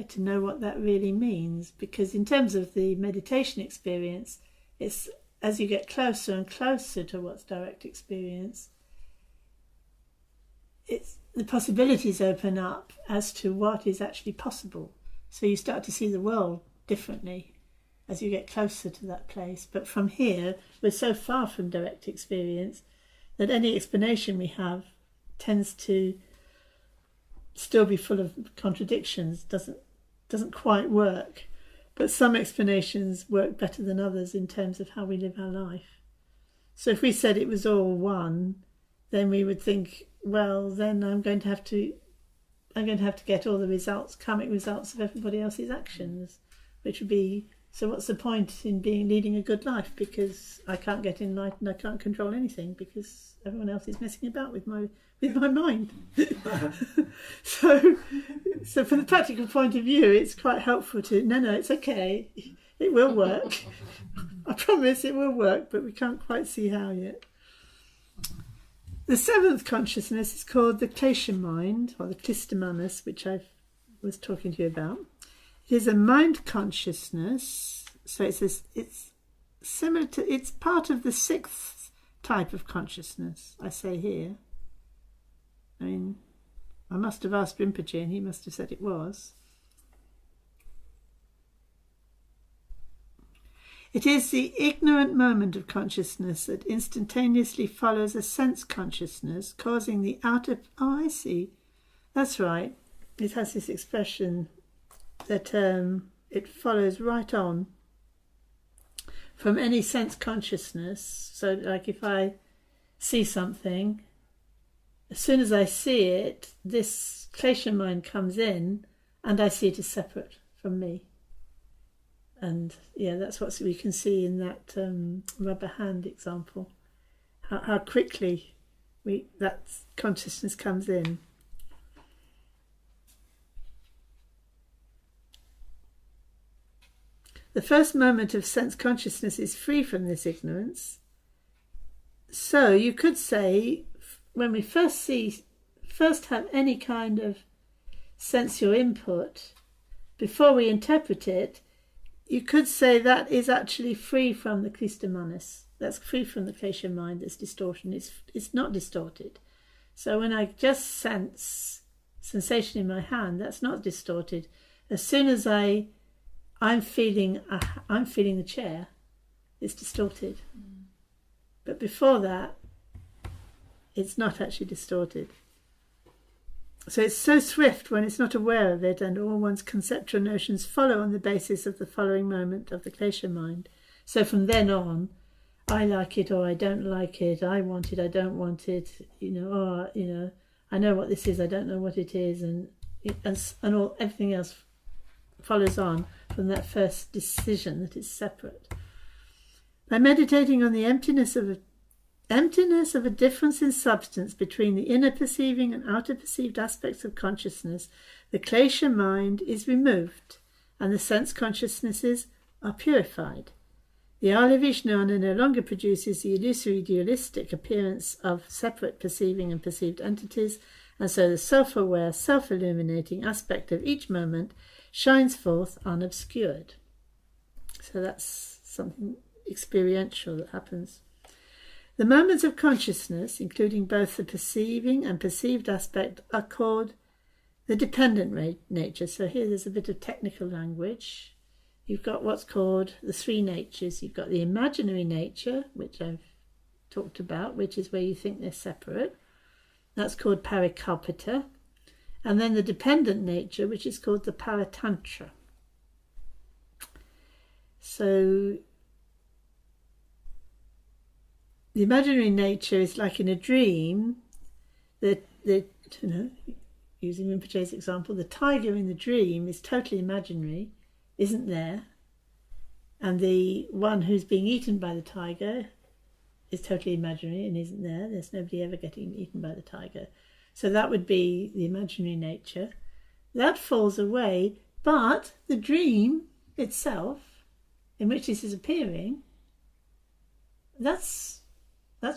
to know what that really means. Because in terms of the meditation experience, it's as you get closer and closer to what's direct experience, it's the possibilities open up as to what is actually possible. So you start to see the world differently as you get closer to that place. But from here, we're so far from direct experience that any explanation we have tends to still be full of contradictions, doesn't quite work. But some explanations work better than others in terms of how we live our life. So if we said it was all one, then we would think, well, then I'm going to have to get all the results, karmic results of everybody else's actions, which would be, so what's the point in leading a good life? Because I can't get enlightened, I can't control anything because everyone else is messing about with my mind. So from the practical point of view, it's quite helpful to, no, it's okay. It will work. I promise it will work, but we can't quite see how yet. The seventh consciousness is called the klesha mind, or the Chittamatra, which I was talking to you about. It is a mind consciousness, so it's similar to, it's part of the sixth type of consciousness, I say here. I mean, I must have asked Rinpoche and he must have said it was. It is the ignorant moment of consciousness that instantaneously follows a sense consciousness, causing the outer... Oh, I see. That's right. It has this expression that it follows right on from any sense consciousness. So, like if I see something, as soon as I see it, this klesha mind comes in and I see it as separate from me. And yeah, that's what we can see in that rubber hand example. How quickly that consciousness comes in. The first moment of sense consciousness is free from this ignorance. So you could say, when we first have any kind of sensual input, before we interpret it, you could say that is actually free from the Chittamatra. That's free from the klesha mind, this distortion. It's not distorted. So when I just sense sensation in my hand, that's not distorted. As soon as I'm feeling the chair, it's distorted. But before that, it's not actually distorted. So it's so swift when it's not aware of it, and all one's conceptual notions follow on the basis of the following moment of the klesha mind. So from then on, I like it or I don't like it, I want it, I don't want it, I know what this is, I don't know what it is, and everything else follows on from that first decision that it's separate. By meditating on the emptiness of a difference in substance between the inner perceiving and outer perceived aspects of consciousness, the klesha mind is removed and the sense consciousnesses are purified. The Alaya Vijnana no longer produces the illusory dualistic appearance of separate perceiving and perceived entities, and so the self-aware, self-illuminating aspect of each moment shines forth unobscured. So that's something experiential that happens. The moments of consciousness, including both the perceiving and perceived aspect, are called the dependent nature. So here there's a bit of technical language. You've got what's called the three natures. You've got the imaginary nature, which I've talked about, which is where you think they're separate. That's called parikalpita. And then the dependent nature, which is called the paratantra. So the imaginary nature is like in a dream. Using Rinpoche's example, the tiger in the dream is totally imaginary, isn't there, and the one who's being eaten by the tiger is totally imaginary and isn't there. There's nobody ever getting eaten by the tiger. So that would be the imaginary nature. That falls away, but the dream itself, in which this is appearing, that's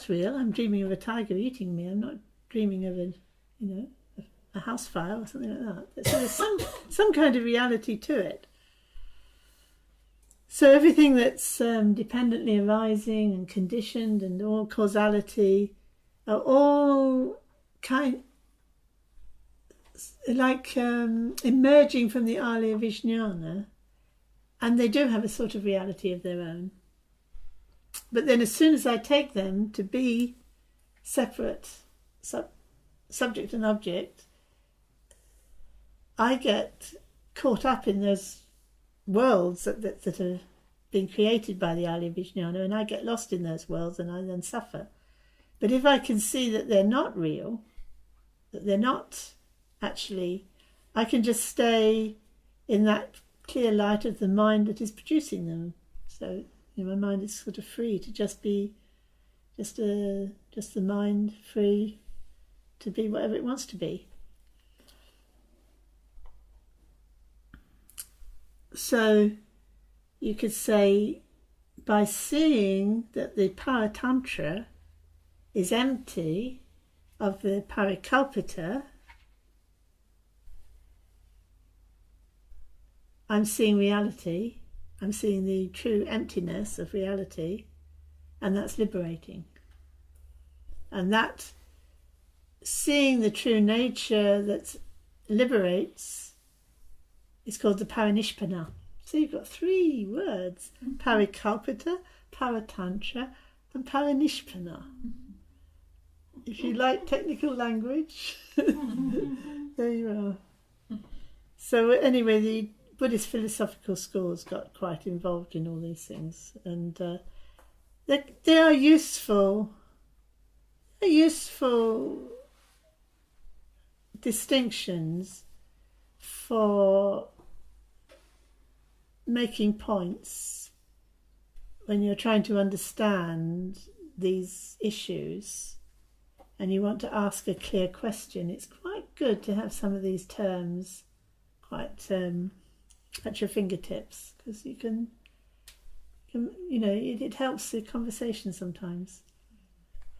real. I'm dreaming of a tiger eating me. I'm not dreaming of a house fire or something like that. So there's some kind of reality to it. So everything that's dependently arising and conditioned and all causality are all emerging from the Alaya Vijnana, and they do have a sort of reality of their own. But then as soon as I take them to be separate subject and object, I get caught up in those worlds that are being created by the Alaya Vijnana, and I get lost in those worlds and I then suffer. But if I can see that they're not real, that they're not actually, I can just stay in that clear light of the mind that is producing them. So my mind is sort of free to just be just the mind, free to be whatever it wants to be. So you could say, by seeing that the Paratantra is empty of the Parikalpita, I'm seeing reality, I'm seeing the true emptiness of reality, and that's liberating. And that seeing the true nature that liberates is called the Parinishpana. So you've got 3 words: Parikalpita, Paratantra, and Parinishpana. If you like technical language, there you are. So anyway, the Buddhist philosophical schools got quite involved in all these things, and they are useful. Useful distinctions for making points when you're trying to understand these issues and you want to ask a clear question. It's quite good to have some of these terms quite at your fingertips, because you can it helps the conversation sometimes.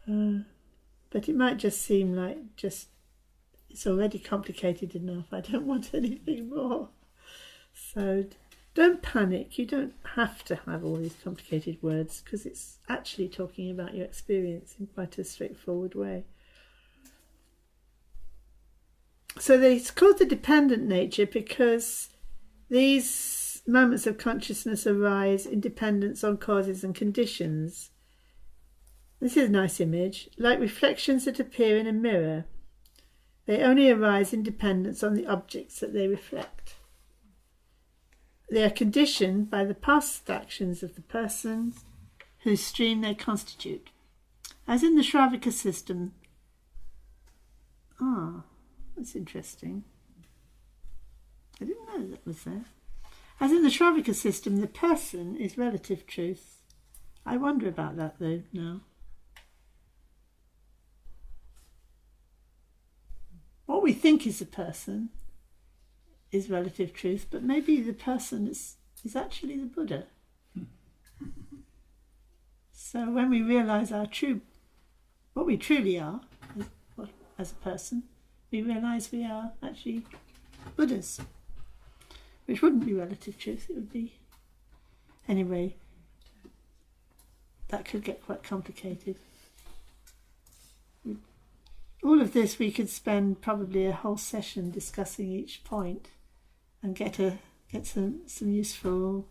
But it might just seem like it's already complicated enough. I don't want anything more. So don't panic. You don't have to have all these complicated words, because it's actually talking about your experience in quite a straightforward way. So it's called the dependent nature because these moments of consciousness arise in dependence on causes and conditions. This is a nice image. Like reflections that appear in a mirror, they only arise in dependence on the objects that they reflect. They are conditioned by the past actions of the person whose stream they constitute. As in the Shravaka system. That's interesting. I didn't know that was there. As in the Shravaka system, the person is relative truth. I wonder about that though now. What we think is a person is relative truth, but maybe the person is actually the Buddha. So when we realise what we truly are as a person, we realise we are actually Buddhas, which wouldn't be relative truth. It would be... Anyway, that could get quite complicated. All of this, we could spend probably a whole session discussing each point and get some useful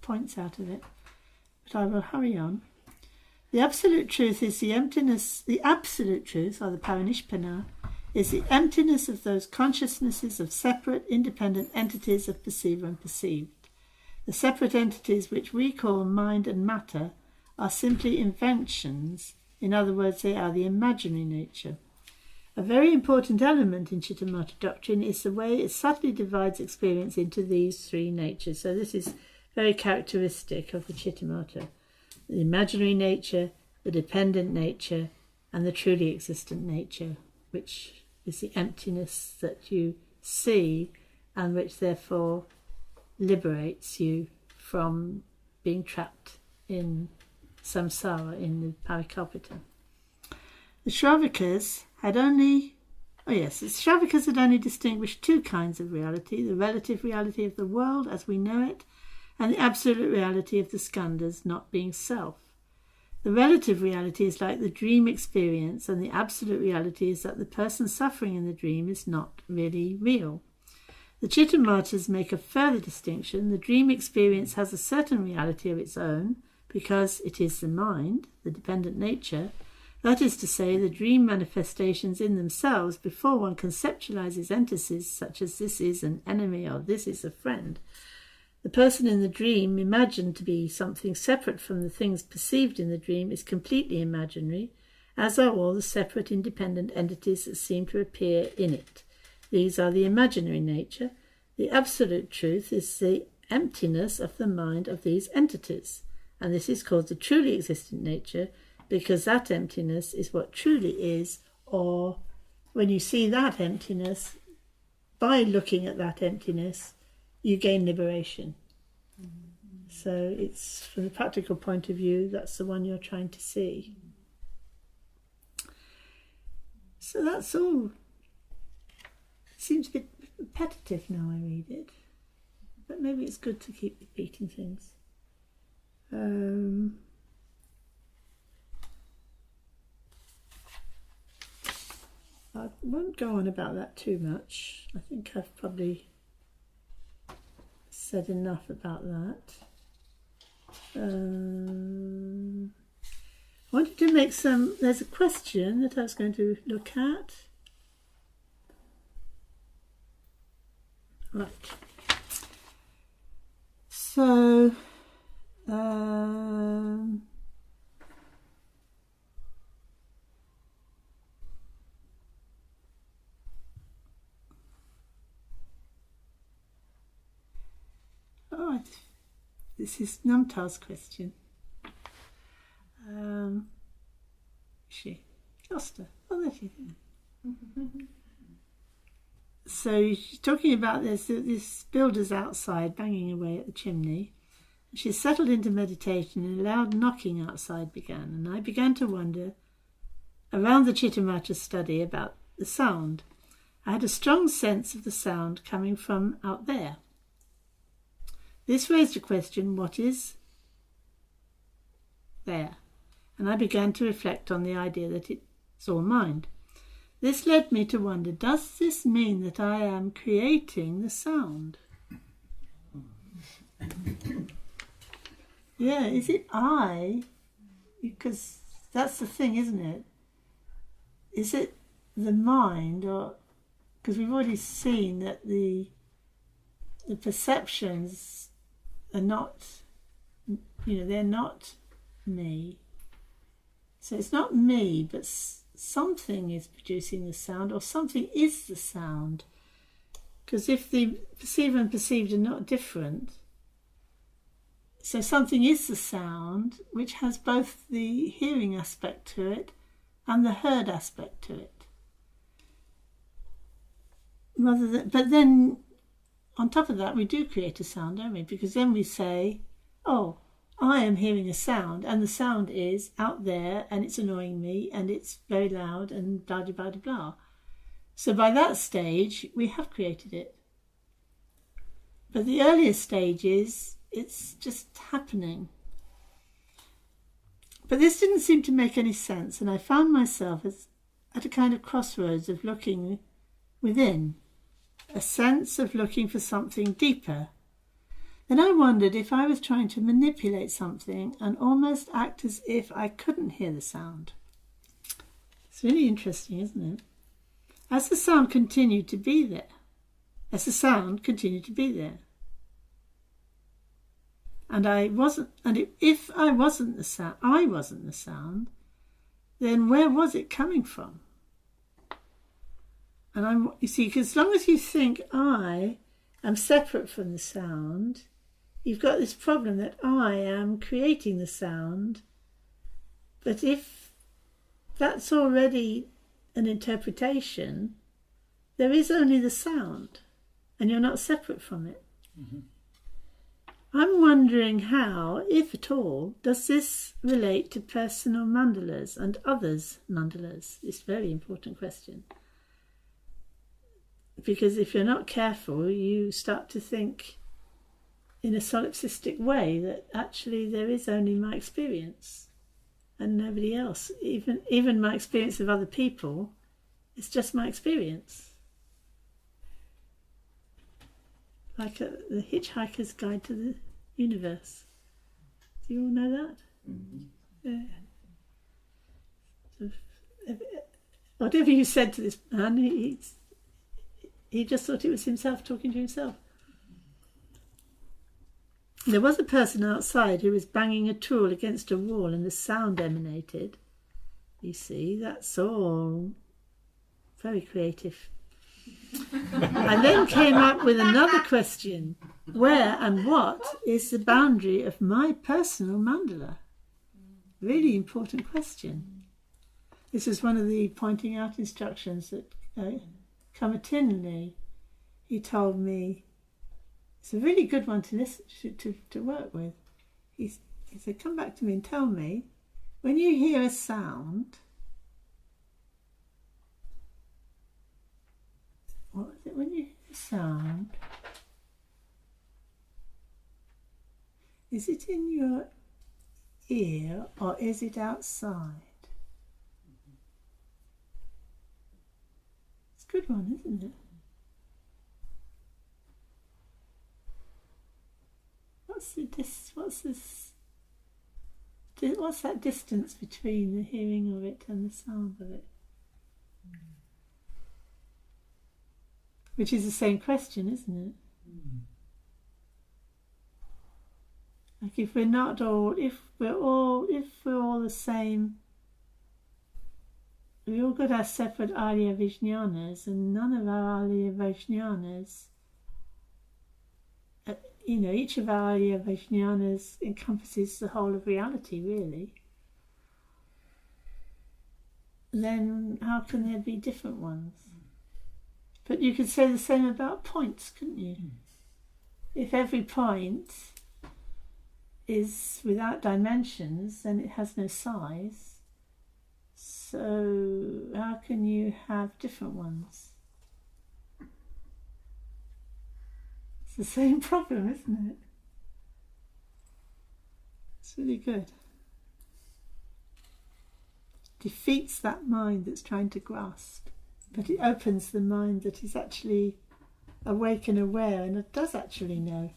points out of it. But I will hurry on. The absolute truth is the emptiness. The absolute truth, or the Parinishpana, is the emptiness of those consciousnesses of separate, independent entities of perceiver and perceived. The separate entities which we call mind and matter are simply inventions. In other words, they are the imaginary nature. A very important element in Chittamatra doctrine is the way it subtly divides experience into these 3 natures. So this is very characteristic of the Chittamatra. The imaginary nature, the dependent nature, and the truly existent nature, which is the emptiness that you see and which therefore liberates you from being trapped in samsara, in the Parikalpita. The Shravakas had only distinguished 2 kinds of reality: the relative reality of the world as we know it, and the absolute reality of the skandhas not being self. The relative reality is like the dream experience, and the absolute reality is that the person suffering in the dream is not really real. The Chittamatras make a further distinction. The dream experience has a certain reality of its own, because it is the mind, the dependent nature. That is to say, the dream manifestations in themselves, before one conceptualizes entities such as this is an enemy or this is a friend. The person in the dream, imagined to be something separate from the things perceived in the dream, is completely imaginary, as are all the separate independent entities that seem to appear in it. These are the imaginary nature. The absolute truth is the emptiness of the mind of these entities, and this is called the truly existent nature, because that emptiness is what truly is, or when you see that emptiness, by looking at that emptiness, you gain liberation. So it's, from the practical point of view, that's the one you're trying to see. So that's all. It seems a bit repetitive now I read it, but maybe it's good to keep repeating things. I won't go on about that too much. I think I've probably said enough about that. I wanted to make some, there's a question that I was going to look at. Right. So, this is Namtal's question. She lost her. Oh, there she is. So she's talking about this builder's outside banging away at the chimney. She settled into meditation and a loud knocking outside began, and I began to wonder around the Chittamatra study about the sound. I had a strong sense of the sound coming from out there. This raised a question, what is there? And I began to reflect on the idea that it's all mind. This led me to wonder, does this mean that I am creating the sound? Yeah, is it I? Because that's the thing, isn't it? Is it the mind, or because we've already seen that the perceptions are not, they're not me. So it's not me, but something is producing the sound, or something is the sound. Because if the perceiver and perceived are not different, so something is the sound, which has both the hearing aspect to it and the heard aspect to it. But then, on top of that, we do create a sound, don't we? Because then we say, oh, I am hearing a sound, and the sound is out there, and it's annoying me, and it's very loud, and blah, blah, blah, blah. So by that stage, we have created it. But the earlier stage is, it's just happening. But this didn't seem to make any sense, and I found myself at a kind of crossroads of looking within, a sense of looking for something deeper. Then I wondered if I was trying to manipulate something and almost act as if I couldn't hear the sound. It's really interesting, isn't it? As the sound continued to be there, and if I wasn't the sound, then where was it coming from? And you see, because as long as you think I am separate from the sound, you've got this problem that I am creating the sound. But if that's already an interpretation, there is only the sound, and you're not separate from it. Mm-hmm. I'm wondering how, if at all, does this relate to personal mandalas and others' mandalas? It's a very important question. Because if you're not careful, you start to think in a solipsistic way that actually there is only my experience and nobody else. Even my experience of other people is just my experience. Like the Hitchhiker's Guide to the Universe. Do you all know that? Mm-hmm. Yeah. Whatever you said to this man, he just thought it was himself talking to himself. There was a person outside who was banging a tool against a wall and the sound emanated. You see, that's all very creative. I then came up with another question. Where and what is the boundary of my personal mandala? Really important question. This is one of the pointing out instructions that Kamatinli, he told me, it's a really good one to listen to work with. he said, come back to me and tell me, when you hear a sound, what is it? When you hear a sound, is it in your ear or is it outside? It's a good one, isn't it? What's that distance between the hearing of it and the sound of it? Which is the same question, isn't it? Like if we're all the same, we all got our separate Arya Vijnanas, and none of our Arya Vijnanas, each of our Arya Vijnanas encompasses the whole of reality, really. Then how can there be different ones? But you could say the same about points, couldn't you? If every point is without dimensions, then it has no size. So how can you have different ones? It's the same problem, isn't it? It's really good. Defeats that mind that's trying to grasp, but it opens the mind that is actually awake and aware and it does actually know.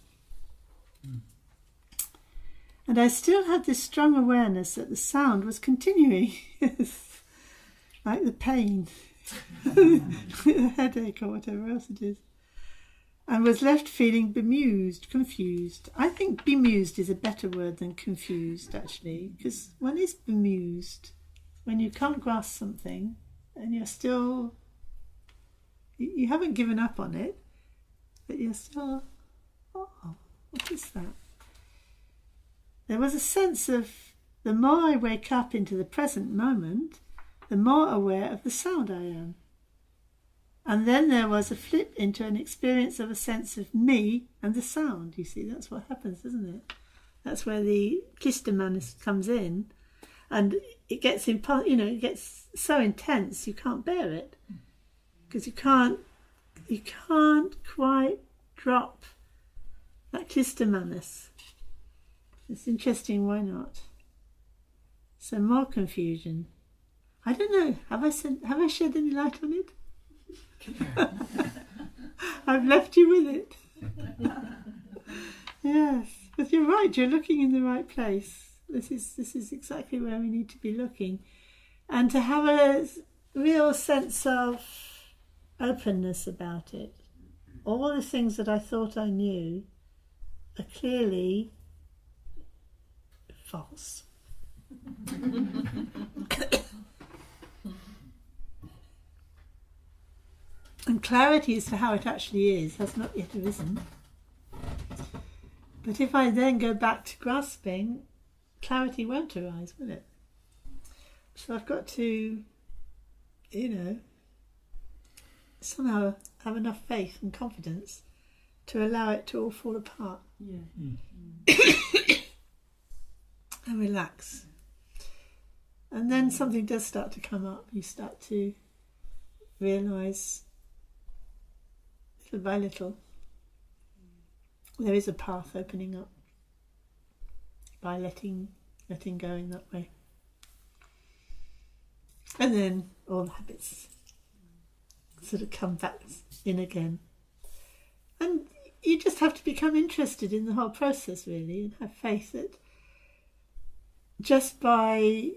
And I still had this strong awareness that the sound was continuing, like the pain, the headache or whatever else it is, and was left feeling bemused, confused. I think bemused is a better word than confused, actually, because one is bemused when you can't grasp something and you're still, you haven't given up on it, but you're still, oh, what is that? There was a sense of, the more I wake up into the present moment, the more aware of the sound I am. And then there was a flip into an experience of a sense of me and the sound. You see, that's what happens, isn't it? That's where the Chittamatra comes in, and it gets it gets so intense you can't bear it, because you can't quite drop that Chittamatra. It's interesting, why not? So more confusion. I don't know, have I shed any light on it? I've left you with it. Yes, but you're right, you're looking in the right place. This is exactly where we need to be looking. And to have a real sense of openness about it. All the things that I thought I knew are clearly false. And clarity as to how it actually is has not yet arisen. But if I then go back to grasping, clarity won't arise, will it? So I've got to, somehow have enough faith and confidence to allow it to all fall apart. Yeah. And relax. And then something does start to come up. You start to realise, little by little, there is a path opening up by letting go in that way. And then all the habits sort of come back in again. And you just have to become interested in the whole process, really, and have faith that just by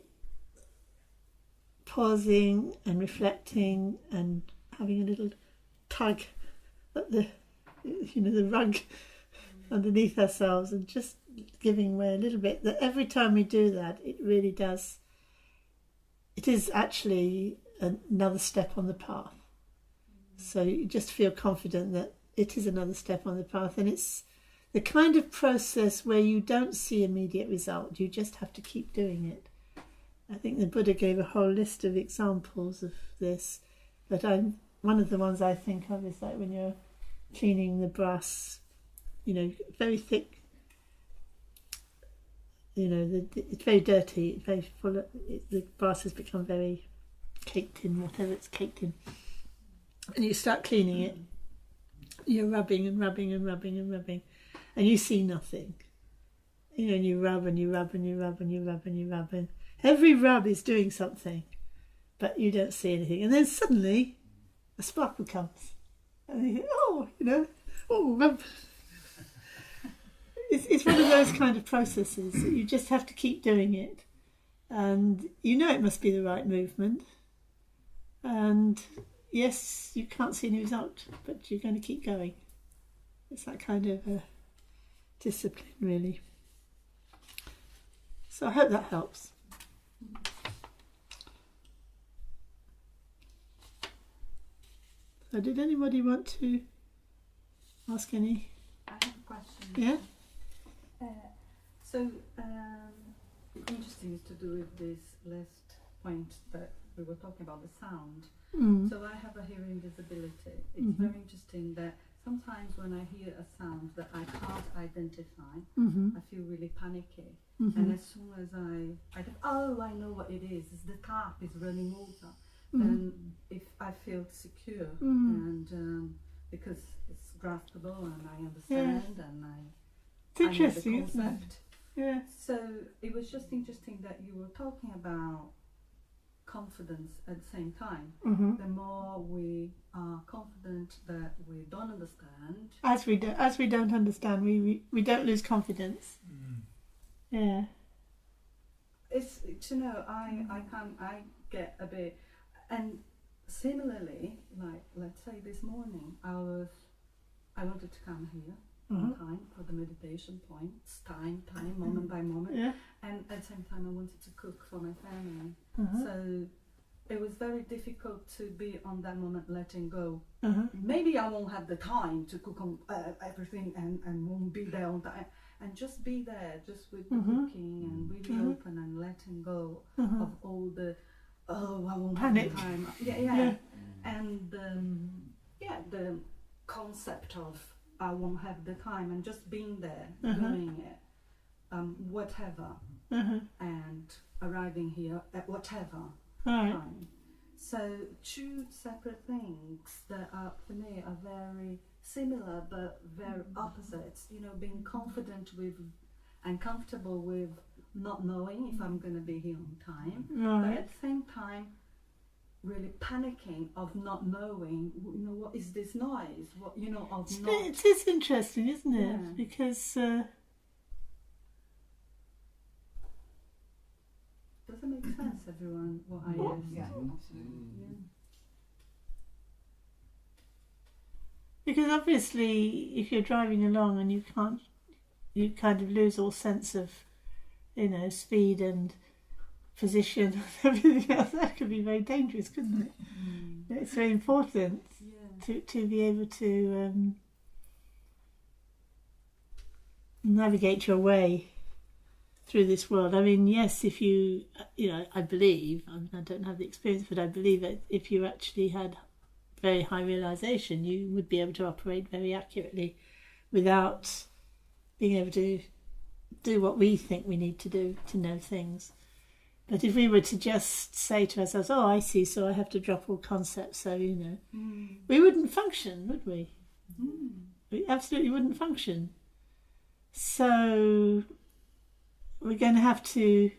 pausing and reflecting and having a little tug at the rug underneath ourselves and just giving way a little bit, that every time we do that, it really does, it is actually another step on the path. So you just feel confident that it is another step on the path, and it's the kind of process where you don't see immediate result, you just have to keep doing it. I think the Buddha gave a whole list of examples of this, but one of the ones I think of is like when you're cleaning the brass, very thick it's very dirty, it's very full of, the grass has become very caked in, whatever it's caked in. And you start cleaning it, you're rubbing and rubbing and rubbing and rubbing, and you see nothing. And you rub and you rub and you rub and you rub and you rub, and every rub is doing something, but you don't see anything. And then suddenly a sparkle comes, and you think, rub. It's one of those kind of processes that you just have to keep doing it, and it must be the right movement, and yes, you can't see any result, but you're going to keep going. It's that kind of discipline, really. So I hope that helps. So did anybody want to ask any? I have a question. Yeah? Interesting to do with this last point that we were talking about, the sound. Mm. So I have a hearing disability. It's very interesting that sometimes when I hear a sound that I can't identify, I feel really panicky. And as soon as I think, I know what it is, it's the tap is running water. Then if I feel secure and because it's graspable and I understand and it's interesting, I know the isn't it? concept. Yeah. So it was just interesting that you were talking about confidence at the same time. The more we are confident that we don't understand, As we don't understand, we don't lose confidence. Yeah. it's I get a bit. And similarly, like let's say this morning, I wanted to come here on time for the meditation points, time, moment by moment. Yeah. And at the same time, I wanted to cook for my family. So it was very difficult to be on that moment, letting go. Maybe I won't have the time to cook on everything and won't be there on time. And just be there, just with the cooking and really open and letting go of all the, I won't Panic. have the time. Yeah. And the concept of I won't have the time and just being there, doing it, whatever, and arriving here at whatever time. So two separate things that are for me are very similar but very opposites. Being confident with and comfortable with not knowing if I'm going to be here on time, but at the same time really panicking of not knowing, what is this noise? It is interesting, isn't it? Yeah. Because does it make sense, everyone? What I asked? Yeah. because obviously, if you're driving along and you kind of lose all sense of, speed and position and everything else. That could be very dangerous, couldn't it? It's very important to be able to navigate your way through this world. I mean, yes, if you, I believe, I don't have the experience, but I believe that if you actually had very high realization, you would be able to operate very accurately without being able to do what we think we need to do to know things. But if we were to just say to ourselves, I see, so I have to drop all concepts, so, we wouldn't function, would we? We absolutely wouldn't function. So we're going to have to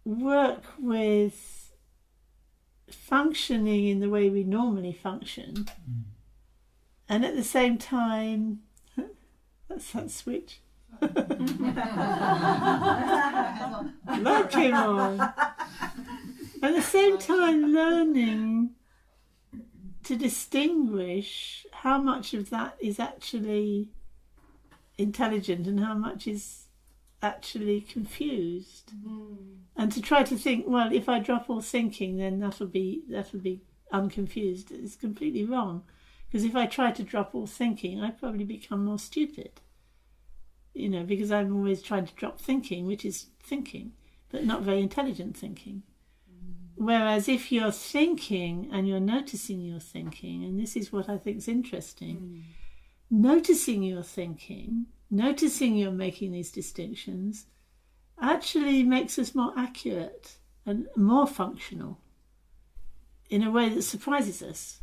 work with functioning in the way we normally function, and at the same time, that's that switch. Look him on. At the same time, learning to distinguish how much of that is actually intelligent and how much is actually confused, and to try to think, well, if I drop all thinking, then that'll be unconfused. It's completely wrong, because if I try to drop all thinking, I probably become more stupid. Because I'm always trying to drop thinking, which is thinking, but not very intelligent thinking. Whereas if you're thinking and you're noticing your thinking, and this is what I think is interesting, noticing your thinking, noticing you're making these distinctions, actually makes us more accurate and more functional in a way that surprises us.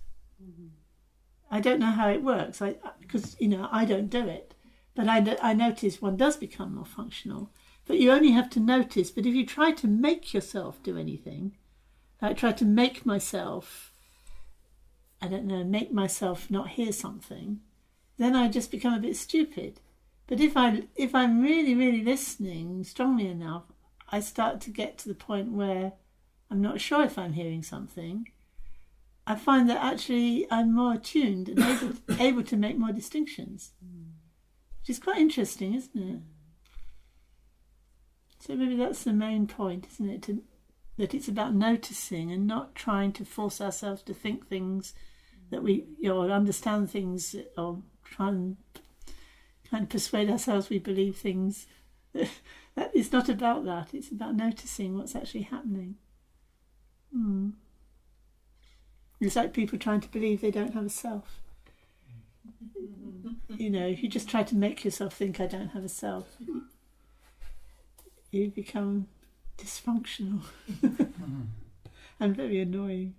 I don't know how it works, because I don't do it, but I notice one does become more functional. But you only have to notice. But if you try to make yourself do anything, like try to make myself, make myself not hear something, then I just become a bit stupid. But if I'm really, really listening strongly enough, I start to get to the point where I'm not sure if I'm hearing something. I find that actually I'm more attuned and able to make more distinctions, which is quite interesting, isn't it? So maybe that's the main point, isn't it? That it's about noticing and not trying to force ourselves to think things that or understand things, or try and kind of persuade ourselves we believe things. That it's not about that. It's about noticing what's actually happening. It's like people trying to believe they don't have a self. If you just try to make yourself think I don't have a self, you become dysfunctional and very annoying.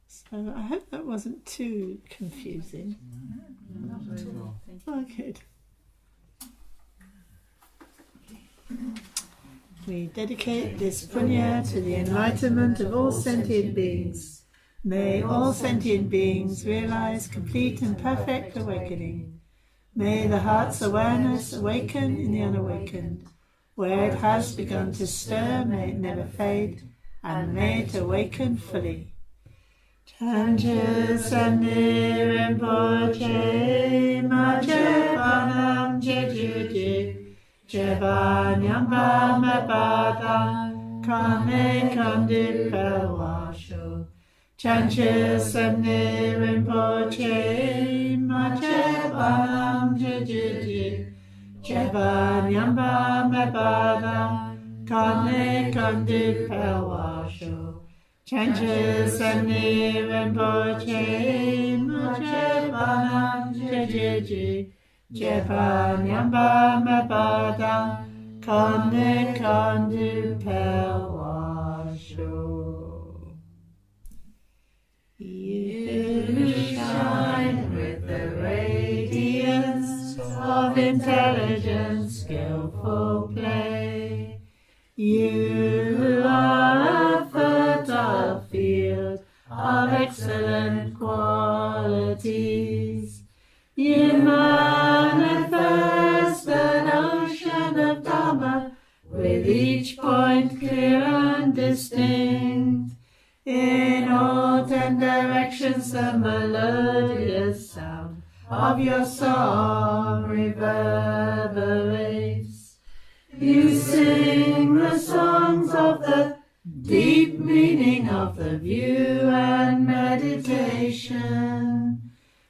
So I hope that wasn't too confusing. Not at all. Thank you. Oh, good. We dedicate this punya to the enlightenment of all sentient beings. May all sentient beings realize complete and perfect awakening. May the heart's awareness awaken in the unawakened. Where it has begun to stir, may it never fade, and may it awaken fully. Chanchu Samni Rinpoche Majepanam Jejuji Jeba Nyamba Mabada Kame Kandu Pewasho Chanchu Samni Rinpoche Majepanam Jejuji Jeba Nyamba Mabada Kame Kandu Pewasho Chanchu Samni Rinpoche Majepanam Jejuji Jeba Nyamba Mabada Kane Kandu Pewasho. You shine with the radiance of intelligence, skillful play. You are a fertile field of excellent qualities. You manifest an ocean of Dharma, with each point clear and distinct. In all 10 directions the melodious sound of your song reverberates. You sing the songs of the deep meaning of the view and meditation.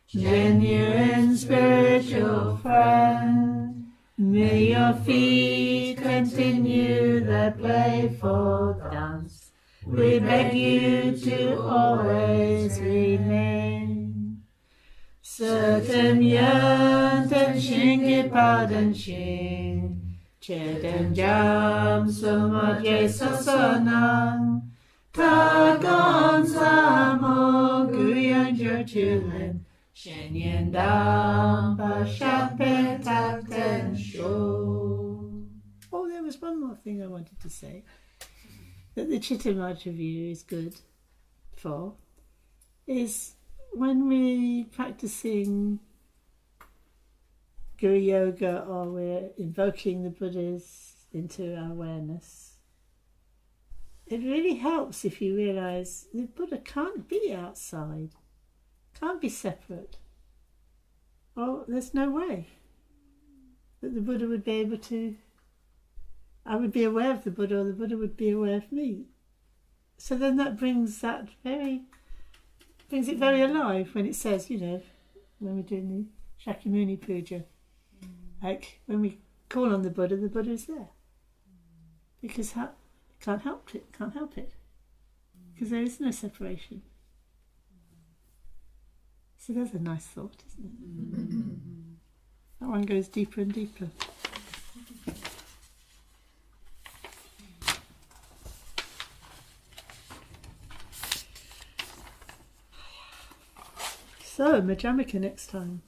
Genuine spiritual friend, may your feet continue their playful dance. We beg you to always remain. Certain yönten shingi padan shin, chetan jam sumadre sasanang, tagon samo guyan jertulen. Shenyan Damba Shape Takten Sho. Oh, there was one more thing I wanted to say that the Chittamatra view is good for, is when we're practicing Guru Yoga or we're invoking the Buddhas into our awareness. It really helps if you realise the Buddha can't be outside. Can't be separate. Well, there's no way that the Buddha would be able to. I would be aware of the Buddha, or the Buddha would be aware of me. So then that brings it very alive when it says, when we're doing the Shakyamuni Puja, like when we call on the Buddha is there, because can't help it, because there is no separation. So there's a nice thought, isn't it? That one goes deeper and deeper. So, Majamica next time.